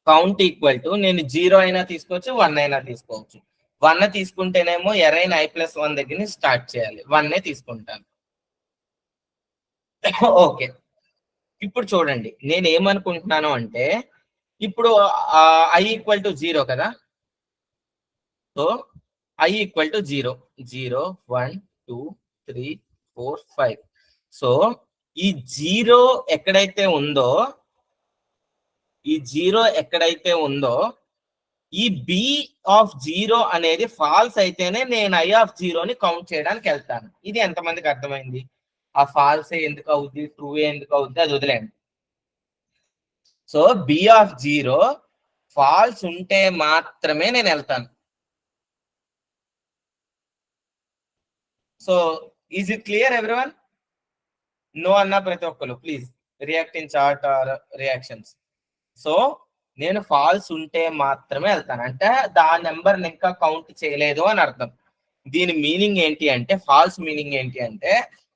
count equal to నేను 0 అయినా తీసుకోవచ్చు, 1 అయినా తీసుకోవచ్చు. 1 తీసుకుంటేనేమో ఎరైన్ i+1 దగ్గర నుంచి start చేయాలి. 1 తీసుకుంటాను. Okay, ఇప్పుడు చూడండి నేను ఏమనుకుంటున్నాను అంటే ఇప్పుడు i ఈక్వల్ టు 0 కదా. So i equal to 0, 0, 1, 2, 3, 4, 5. So ఈ 0 ఎక్కడైతే ఉందో ఈ బి ఆఫ్ 0 అనేది ఫాల్స్ అయితేనే నేను i ఆఫ్ 0ని కౌంట్ చేయడానికి వెళ్తాను. ఇది ఎంతమందికి అర్థమైంది? ఆ ఫాల్స్ ఎందుకు అవుద్ది, ట్రూ ఎందుకు అవుద్ది అది వదిలేండి. సో బి ఆఫ్ 0 ఫాల్స్ ఉంటే మాత్రమే నేను వెళ్తాను. So is it clear everyone? No అన్న ప్రతి ఒక్కరు please react in chat or reactions. So నేను ఫాల్స్ ఉంటే మాత్రమే వెళ్తాను అంటే దాని నెంబర్ ఇంకా కౌంట్ చేయలేదు అని అర్థం. దీని మీనింగ్ ఏంటి అంటే, ఫాల్స్ మీనింగ్ ఏంటి అంటే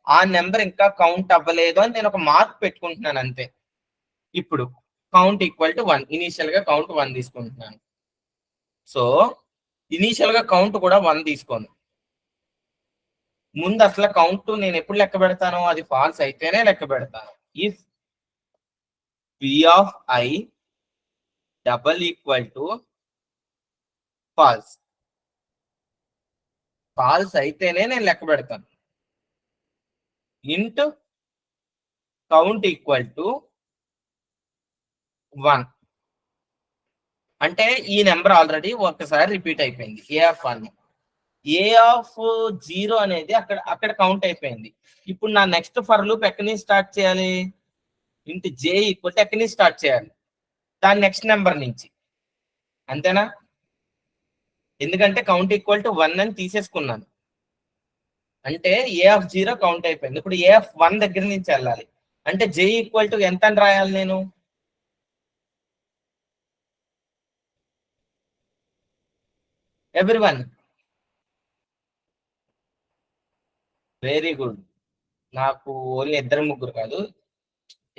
ఆ నెంబర్ ఇంకా కౌంట్ అవ్వలేదు అని నేను ఒక మార్క్ పెట్టుకుంటున్నాను అంతే. ఇప్పుడు కౌంట్ ఈక్వల్ టు 1, ఇనీషియల్ గా కౌంట్ 1 తీసుకుంటున్నాను. సో ఇనీషియల్ గా కౌంట్ కూడా 1 తీసుకోను. ముందు అసలు కౌంట్ నేను ఎప్పుడు లెక్క పెడతాను, అది ఫాల్స్ అయితేనే లెక్క పెడతాను. If p of i double equal to false, false అయితేనే నేను లెక్క పెడతాను. ఇంట్ కౌంట్ ఈక్వల్ టు 1 అంటే ఈ నెంబర్ ఆల్రెడీ ఒకసారి రిపీట్ అయిపోయింది. ఏ ఆఫ్ 1, ఏ ఆఫ్ 0 అనేది అక్కడ కౌంట్ అయిపోయింది. ఇప్పుడు నా నెక్స్ట్ ఫర్ లూప్ ఎక్కడి నుంచి స్టార్ట్ చేయాలి? ఇంటి జే ఈక్వల్ ఎక్కడి నుంచి స్టార్ట్ చేయాలి? దాని నెక్స్ట్ నెంబర్ నుంచి, అంతేనా? ఎందుకంటే కౌంట్ ఈక్వల్ టు 1 అని తీసేసుకున్నాను అంటే ఏ ఆఫ్ 0 కౌంట్ అయిపోయింది. ఇప్పుడు ఏ ఆఫ్ 1 దగ్గర నుంచి వెళ్ళాలి అంటే జే ఈక్వల్ టు ఎంత అని రాయాలి నేను? Everyone very good. నాకు ఓన్లీ 2-3 కాదు,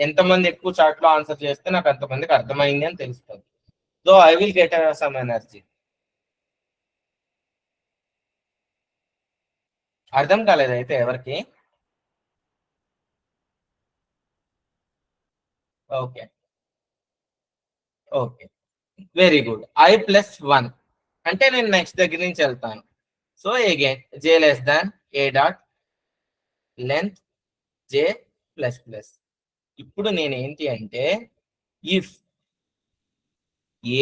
ఎంతమంది ఎక్కువ చాట్ లో ఆన్సర్ చేస్తే నాకు అంతమందికి అర్థమైంది అని తెలుస్తుంది. So I will get some energy. అర్థం కాలేదైతే ఎవరికి? Okay okay, very good. i+1 అంటే నేను నెక్స్ట్ దగ్గర నుంచి వెళ్తాను. So again j less than a dot length j plus plus. ఇప్పుడు నేను ఏంటి అంటే if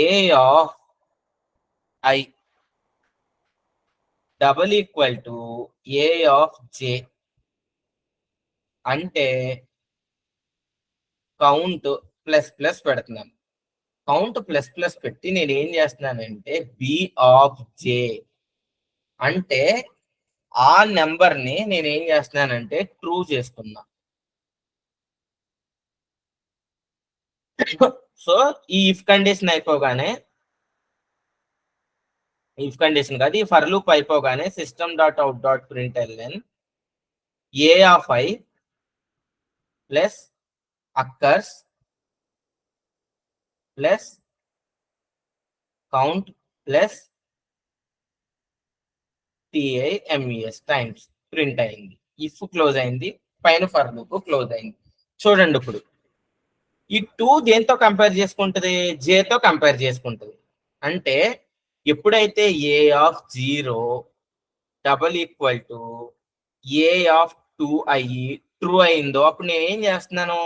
a of i double equal to A of j అంటే కౌంట్ ప్లస్ ప్లస్ పెడుతున్నాను. కౌంట్ ప్లస్ ప్లస్ పెట్టి నేను ఏం చేస్తున్నానంటే బి ఆఫ్ జే అంటే ఆ నెంబర్ ని నేను ఏం చేస్తున్నానంటే ట్రూ చేస్తున్నా. సో ఈ ఇఫ్ కండిషన్ అయిపోగానే, ఇఫ్ కండిషన్ కాదు, ఈ ఫర్ లూప్ అయిపోగానే system dot out dot println a of i plus occurs plus count plus T I M E S times print అయింది. ఇఫ్ క్లోజ్ అయింది, పైన ఫర్ లూప్ క్లోజ్ అయింది. చూడండి ఇప్పుడు ఈ 2 దేంతో కంపేర్ చేసుకుంటుంది? జేతో కంపేర్ చేసుకుంటుంది. అంటే ఎప్పుడైతే a of 0 double equal to A of 2 అయ్యి ట్రూ అయిందో అప్పుడు నేను ఏం చేస్తున్నాను,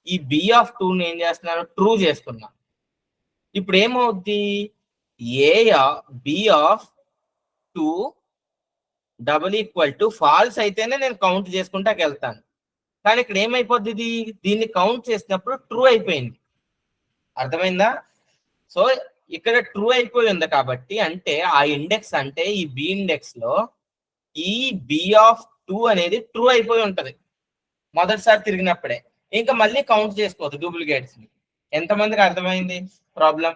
ఈ బి ఆఫ్ 2 ఏం చేస్తున్నాను, ట్రూ చేసుకున్నా. ఇప్పుడు ఏమవుద్ది, A B of 2 double equal to false అయితేనే నేను కౌంట్ చేసుకుంటాకి వెళ్తాను. కానీ ఇక్కడ ఏమైపోద్ది, దీన్ని కౌంట్ చేసినప్పుడు ట్రూ అయిపోయింది. అర్థమైందా? సో ఇక్కడ ట్రూ అయిపోయి ఉంది కాబట్టి, అంటే ఆ ఇండెక్స్ అంటే ఈ బి ఇండెక్స్ లో ఈ బి ఆఫ్ 2 అనేది ట్రూ అయిపోయి ఉంటది మొదటిసారి తిరిగినప్పుడే. ఇంకా మళ్ళీ కౌంట్ చేసుకోవద్దు డూప్లికేట్స్ ని. ఎంతమందికి అర్థమైంది ప్రాబ్లం?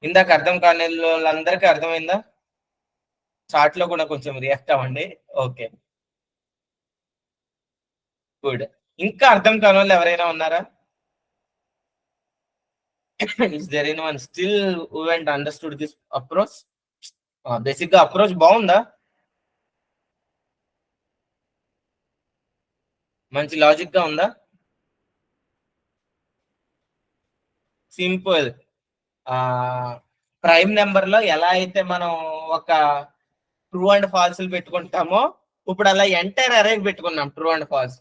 ఇందాక అర్థం కాని వాళ్ళందరికీ అర్థమైందా? చాట్ లో కూడా కొంచెం రియాక్ట్ అవ్వండి. Okay, good. ఇంకా అర్థం కాని వాళ్ళు ఎవరైనా ఉన్నారా? Is there anyone still who haven't understood this approach? Basic గా అప్రోచ్ బాగుందా? మంచి లాజిక్ గా ఉందా? సింపుల్. ప్రైమ్ నెంబర్ లో ఎలా అయితే మనం ఒక ట్రూ అండ్ ఫాల్స్ పెట్టుకుంటామో, ఇప్పుడు అలా ఎంటైర్ అరే పెట్టుకున్నాం true and false.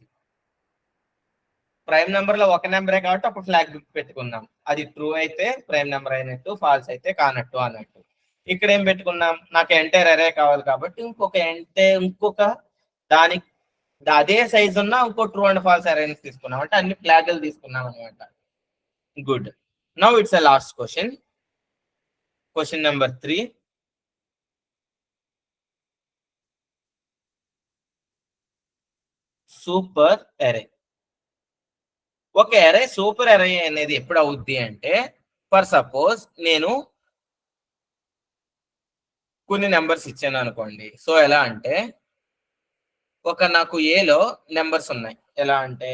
Prime number లో ఒక నెంబరే కాబట్టి ఒక ఫ్లాగ్ పెట్టుకున్నాం. అది ట్రూ అయితే ప్రైమ్ నెంబర్ అయినట్టు, ఫాల్స్ అయితే కానట్టు అన్నట్టు. ఇక్కడ ఏం పెట్టుకున్నాం, నాకు ఎంటైర్ అరే కావాలి కాబట్టి ఇంకొక దానికి అదే సైజ్ ఉన్న ఇంకో ట్రూ అండ్ ఫాల్స్ అరేన్స్ తీసుకున్నాం. అంటే అన్ని ఫ్లాగ్లు తీసుకున్నాం అనమాట. Good. Now it's a last question. Question number 3. Super అరే. ఒక అరే సూపర్ అరే అనేది ఎప్పుడు అవుద్ది అంటే, ఫర్ సపోజ్ నేను కొన్ని నెంబర్స్ ఇచ్చాను అనుకోండి. సో ఎలా అంటే, నాకు ఏలో నెంబర్స్ ఉన్నాయి. ఎలా అంటే,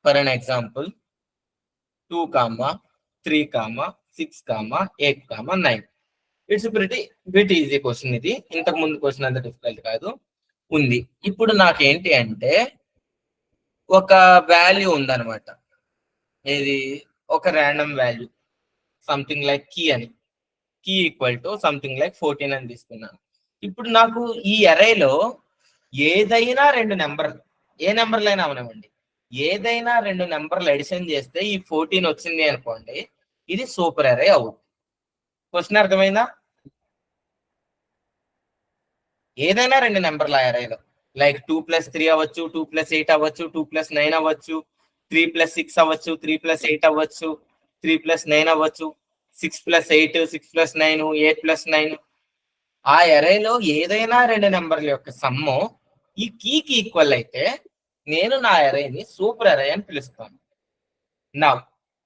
for an example 2, 3, 6, 8, 9. It's bit easy question ఇది. ఇంతకు ముందు క్వశ్చన్ అంత డిఫికల్ట్ కాదు. ఉంది. ఇప్పుడు నాకేంటి అంటే ఒక వాల్యూ ఉందన్నమాట. ఇది ఒక random value, something like key అని. Key equal to something like 14 అని తీసుకున్నాను. ఇప్పుడు నాకు ఈ అరేలో ఏదైనా 2 నెంబర్లు, ఏ నెంబర్లు అయినా అవనివ్వండి, ఏదైనా 2 నెంబర్లు ఎడిషన్ చేస్తే ఈ 14 వచ్చింది అనుకోండి, ఇది సూపర్ అరే అవుతుంది. క్వశ్చన్ అర్థమైందా? ఏదైనా 2 నెంబర్ల అరేలో, లైక్ 2 + 3 అవ్వచ్చు, 2 + 8 అవ్వచ్చు, 2 + 9 అవ్వచ్చు, 3 + 6 అవ్వచ్చు, 3 + 8 అవ్వచ్చు, 3 + 9 అవ్వచ్చు, 6 + 8, 6 + 9, 8 + 9. ఆ అరేలో ఏదైనా 2 నెంబర్ల యొక్క సమ్ము ఈ కీకి ఈక్వల్ అయితే నేను నా అరేని సూపర్ అరే అని పిలుస్తాను. Now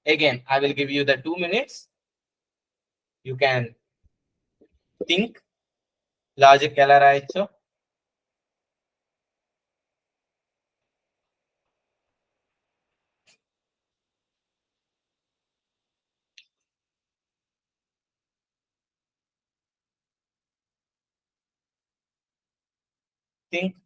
again I will give you the 2 minutes. You can think logic ఎలా రాయొచ్చు. Think.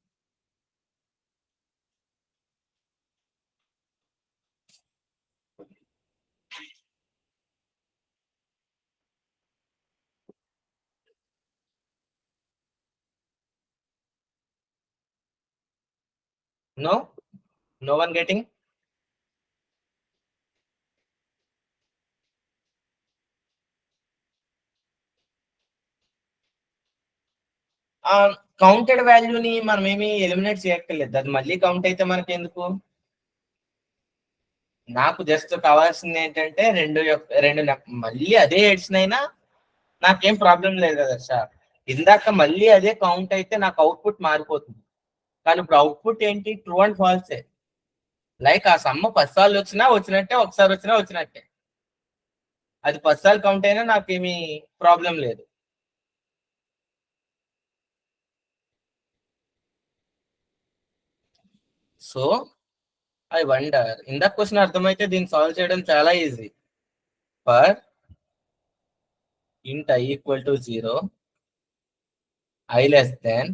No one getting? Counted వాల్యూని మనం ఏమి ఎలిమినేట్ చేయక్కర్లేదు, అది మళ్ళీ కౌంట్ అయితే మనకి ఎందుకు. నాకు జస్ట్ కావాల్సింది ఏంటంటే మళ్ళీ అదే ఎడిషన్ అయినా నాకేం ప్రాబ్లం లేదు కదా సార్. ఇందాక మళ్ళీ అదే కౌంట్ అయితే నాకు అవుట్పుట్ మారిపోతుంది, కానీ ఇప్పుడు అవుట్పుట్ ఏంటి, ట్రూ అండ్ ఫాల్సే. లైక్ ఆ సమ్మ 10 సార్లు వచ్చినట్టే, ఒకసారి వచ్చినట్టే. అది 10 సార్లు కౌంట్ అయినా నాకేమీ ప్రాబ్లం లేదు. సో ఐ వండర్, ఇందాక క్వశ్చన్ అర్థమైతే దీన్ని సాల్వ్ చేయడం చాలా easy. For int I equal to 0, I less than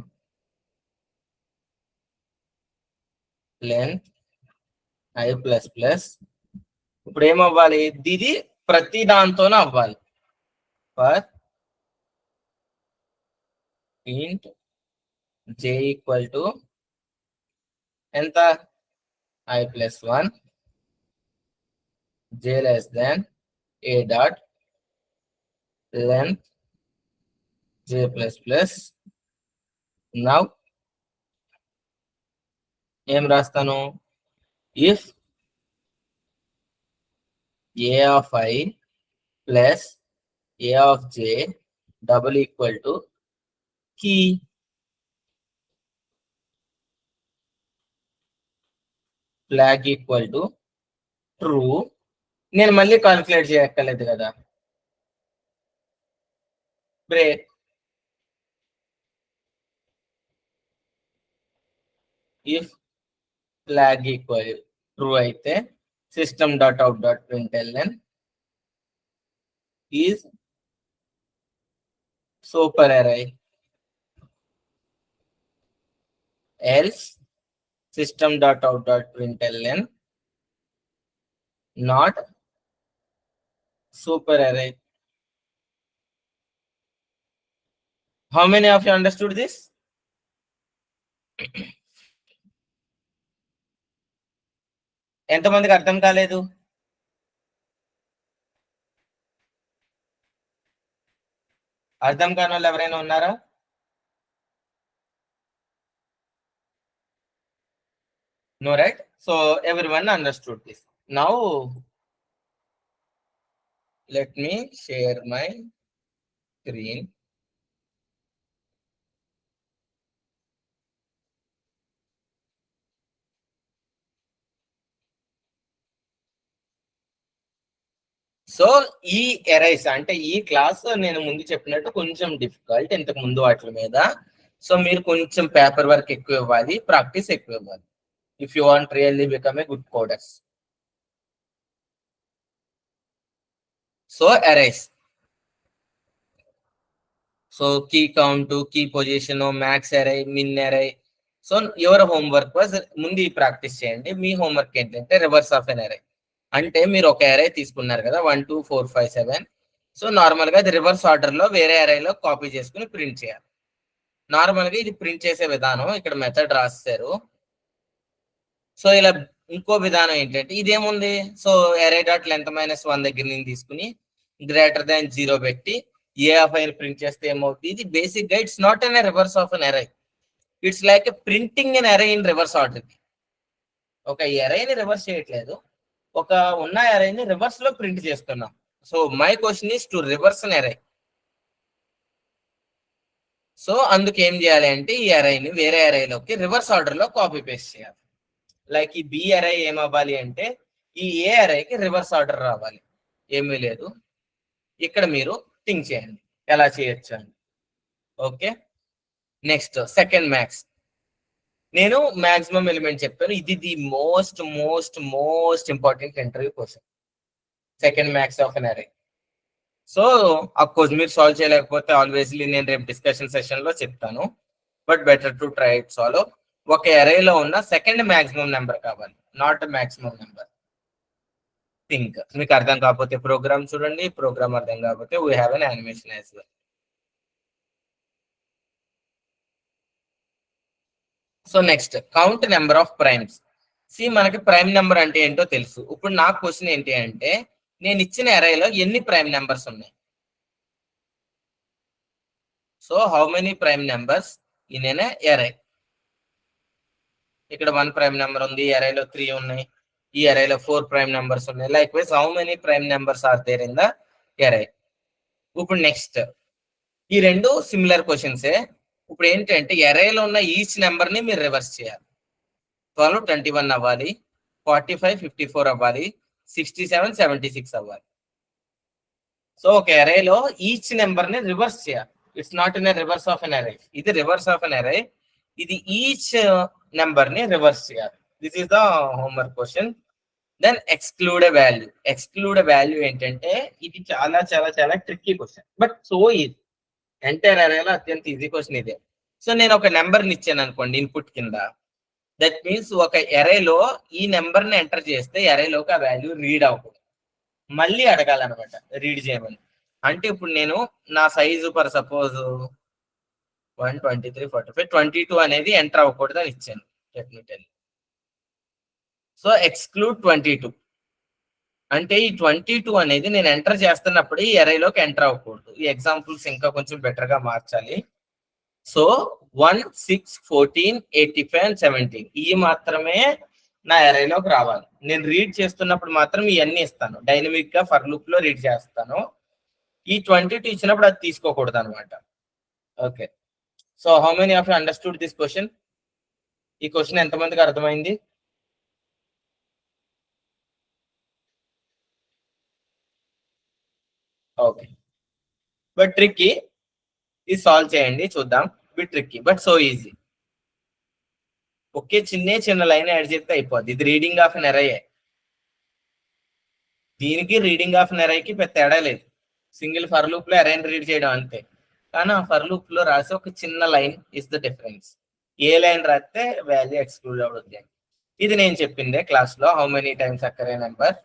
length I plus plus. ఇప్పుడు ఏమవ్వాలి, ఇది ప్రతి దాంతోనే అవ్వాలి. For int j equal to ఎంత, I plus 1, j less than a dot length j plus plus. Now ఏం రాస్తాను, if a of I plus a of j double equal to key. Flag equal to true. నేను మళ్ళీ calculate చేయక్కర్లేదు కదా. Break if flag equal true అయితే system dot out dot println is super array, else system dot out dot println not super array. How many of you understood this? ఎంతమందికి అర్థం కాలేదు? అర్థం కాని వాళ్ళు ఎవరైనా ఉన్నారా? No, right? So everyone understood this. Now let me share my screen. So ఈ arise అంటే ఈ క్లాస్ నేను ముందు చెప్పినట్టు కొంచెం డిఫికల్ట్ ఇంతకు ముందు వాటి మీద. సో మీరు కొంచెం పేపర్ వర్క్ ఎక్కువ ఇవ్వాలి, ప్రాక్టీస్ ఎక్కువ ఇవ్వాలి. If you want really become a good coders. So arrays. So key count, key position, max array, min array. So your homework was mundi practice cheyandi. Me homework ఏంటంటే reverse of N array. అంటే మీరు ఒక array తీసుకున్నారు కదా 1 2 4 5 7. So normal గా అది reverse order లో వేరే array లో కాపీ చేసుకుని ప్రింట్ చేయాలి. నార్మల్ గా ఇది ప్రింట్ చేసే విధానం ఇక్కడ మెథడ్ రాస్తారు. సో ఇలా ఇంకో విధానం ఏంటంటే ఇదేముంది, సో array డాట్ లెంత్ -1 దగ్గర నుంచి తీసుకుని గ్రేటర్ దాన్ 0 పెట్టి ఏ ఆఫ్ ఐ ప్రింట్ చేస్తే ఏమవుతుంది, ఇది బేసిక్ గా it's not an reverse of an array, it's like printing an array in reverse order. ఒక arrayని రివర్స్ చేయట్లేదు, ఒక ఉన్న arrayని రివర్స్ లో ప్రింట్ చేస్తున్నాం. So my question is to reverse an array. So అందుకు ఏం చేయాలి అంటే ఈ arrayని వేరే arrayలోకి రివర్స్ ఆర్డర్ లో కాపీ పేస్ట్ చేయాలి. లైక్ ఈ బి అరే ఏమవ్వాలి అంటే ఈ ఏ అరేకి రివర్స్ ఆర్డర్ రావాలి. ఏమీ లేదు, ఇక్కడ మీరు థింక్ చేయండి ఎలా చేయొచ్చు అని. Okay, next second max. నేను మాక్సిమం ఎలిమెంట్ చెప్పాను, ఇది the most most most important interview question, second max of N array. So of course మీరు సాల్వ్ చేయలేకపోతే ఆల్వేస్లీ నేను రేపు డిస్కషన్ సెషన్ లో చెప్తాను, but better to try it solve. ఒక అరేలో ఉన్న సెకండ్ మాక్సిమం నెంబర్ కావాలి, నాట్ మాక్సిమం నెంబర్. థింక్. మీకు అర్థం కాకపోతే ప్రోగ్రామ్ చూడండి, ప్రోగ్రామ్ అర్థం కాకపోతే we have an animation as well. So next count number of primes. మనకి ప్రైమ్ నెంబర్ అంటే ఏంటో తెలుసు. ఇప్పుడు నా క్వశ్చన్ ఏంటి అంటే నేను ఇచ్చిన అరేలో ఎన్ని ప్రైమ్ నెంబర్స్ ఉన్నాయి. So how many prime numbers in an array. ఇక్కడ 1 ప్రైమ్ నెంబర్ ఉంది, ఈ అరేలో 3 ఉన్నాయి, ఈ అరేలో 4 ప్రైమ్ నెంబర్స్ ఉన్నాయి. Likewise how many prime numbers are there in the array. ఇప్పుడు నెక్స్ట్ ఈ రెండు సిమిలర్ క్వశ్చన్సే. ఇప్పుడు ఏంటంటే అరేలో ఉన్న ఈచ్ నెంబర్ ని మీరు రివర్స్ చేయాలి. 12 21 అవ్వాలి, 45 54 అవ్వాలి, 67 76 అవ్వాలి. సో ఒక అరేలో ఈచ్ నెంబర్ ని రివర్స్ చేయాలి. It's not in reverse of N array. ఇది రివర్స్ ఆఫ్ ఎన్ అరే. ఇది ఈచ్ నెంబర్ ని రివర్స్ చేయాలి. This is the homework question. Then exclude a value. Exclude a value ఏంటంటే ఇది చాలా చాలా చాలా tricky question, but so easy. Entire అరేలో అత్యంత ఈజీ క్వశ్చన్ ఇదే. సో నేను ఒక నెంబర్ని ఇచ్చాను అనుకోండి ఇన్పుట్ కింద. దట్ మీన్స్ ఒక అరేలో ఈ నెంబర్ ని ఎంటర్ చేస్తే అరేలోకి ఆ వాల్యూ రీడ్ అవ్వకూడదు, మళ్ళీ అడగాలన్నమాట రీడ్ చేయమని. అంటే ఇప్పుడు నేను నా సైజు ఫర్ సపోజ్ 123 45 22 అనేది ఎంటర్ అవ్వకూడదు అని ఇచ్చాను టెక్నికల్. సో ఎక్స్క్లూడ్ 22 అంటే ఈ 22 అనేది నేను ఎంటర్ చేస్తున్నప్పుడు ఈ అరేలోకి ఎంటర్ అవ్వకూడదు. ఈ ఎగ్జాంపుల్స్ ఇంకా కొంచెం బెటర్ గా మార్చాలి. సో 1 6 14 85 and 17 ఇవి మాత్రమే నా అరేలోకి రావాలి. నేను రీడ్ చేస్తున్నప్పుడు మాత్రం ఇవన్నీ ఇస్తాను, డైనమిక్ గా ఫర్ లూప్ లో రీడ్ చేస్తాను. ఈ 22 ఇచ్చినప్పుడు అది తీసుకోకూడదు అనమాట. Okay, so how many of you understood this question? ఈ క్వశ్చన్ ఎంతమందికి అర్థమైంది? Okay, but tricky. ఇది సాల్వ్ చేయండి చూద్దాం. Bit tricky but so easy. ఒకే చిన్న లైన్ యాడ్ చేస్తే అయిపోద్ది. ఇది రీడింగ్ ఆఫ్ ఎన్ అరే. దీనికి రీడింగ్ ఆఫ్ ఎన్ అరేకి పెద్ద తేడా లేదు. సింగిల్ ఫర్ లూప్ లో అరేని రీడ్ చేయడం అంతే. కానీ ఆ ఫర్ లూప్ లో రాసి ఒక చిన్న లైన్ ఇస్ ద డిఫరెన్స్. ఏ లైన్ రాస్తే వాల్యూ ఎక్స్క్లూడ్ అవుతుంది. ఇది నేను చెప్పిందే క్లాస్ లో how many times occur number.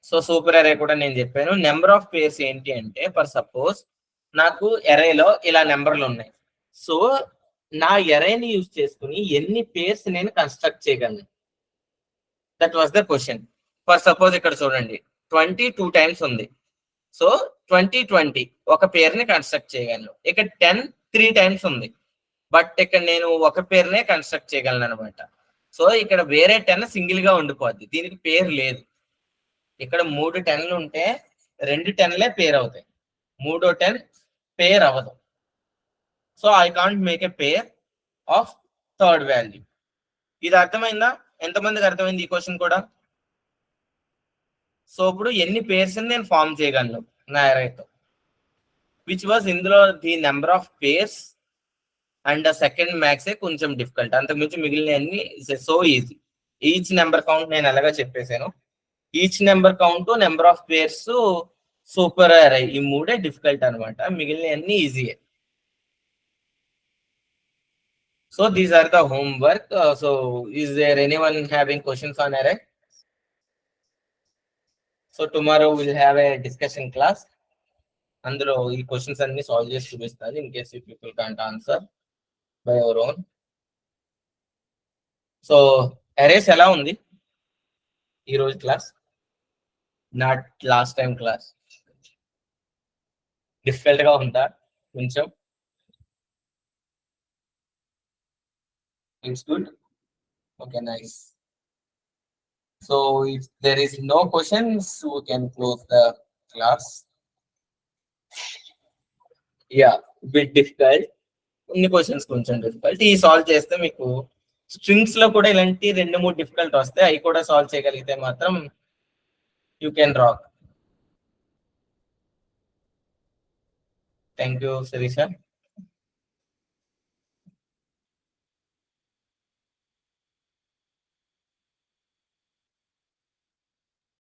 So super array కూడా నేను చెప్పాను. నెంబర్ ఆఫ్ పేర్స్ ఏంటి అంటే ఫర్ సపోజ్ నాకు అరేలో ఇలా నెంబర్లు ఉన్నాయి. సో నా అరేని యూజ్ చేసుకుని ఎన్ని పేర్స్ నేను కన్స్ట్రక్ట్ చేయగలను, that was the question. For suppose ఇక్కడ చూడండి 22 టైమ్స్ ఉంది. సో 20 ఒక పేరుని కన్స్ట్రక్ట్ చేయగలను. ఇక్కడ 10 3 టైమ్స్ ఉంది, బట్ ఇక్కడ నేను ఒక పేరునే కన్స్ట్రక్ట్ చేయగలను అనమాట. సో ఇక్కడ వేరే 10 సింగిల్ గా ఉండిపోద్ది, దీనికి పేరు లేదు. ఇక్కడ 3 10లు ఉంటే 2 10లే పేరు అవుతాయి, 3వ 10 పేర్ అవ్వదు. So I can't make a pair of third value. ఇది అర్థమైందా? ఎంతమందికి అర్థమైంది ఈ క్వశ్చన్ కూడా? సో ఇప్పుడు ఎన్ని పేర్స్ నేను ఫామ్ చేయగలను నా అరేతో, విచ్ వాజ్ ఇందులో the number of pairs and second maths కొంచెం డిఫికల్ట్. అంతకుమించి మిగిలిన అన్ని so easy. Each number count నేను ఎలాగా చెప్పేశాను. Each number count, number of pairs, super అరే, ఈ మూడే డిఫికల్ట్ అనమాట. మిగిలిన అన్ని ఈజీయే. So these are the homework. So is there anyone having questions on array? So tomorrow we'll have a discussion class. Andro ee questions anni solve chesi chupistanu in case if people can't answer by your own. So arrays ela undi ee roju class, not last time class. Difficult ga unda koncham? It's good. Okay, nice. So if there is no questions, we can close the class. Yeah, bit difficult. Any questions కొంచెం difficult. ఈ solve చేస్తే మీకు strings లో కూడా ఇలాంటి 2-3 difficult వస్తాయి. అవి కూడా సాల్వ్ చేయగలిగితే మాత్రం you can rock. Thank you Sirisha.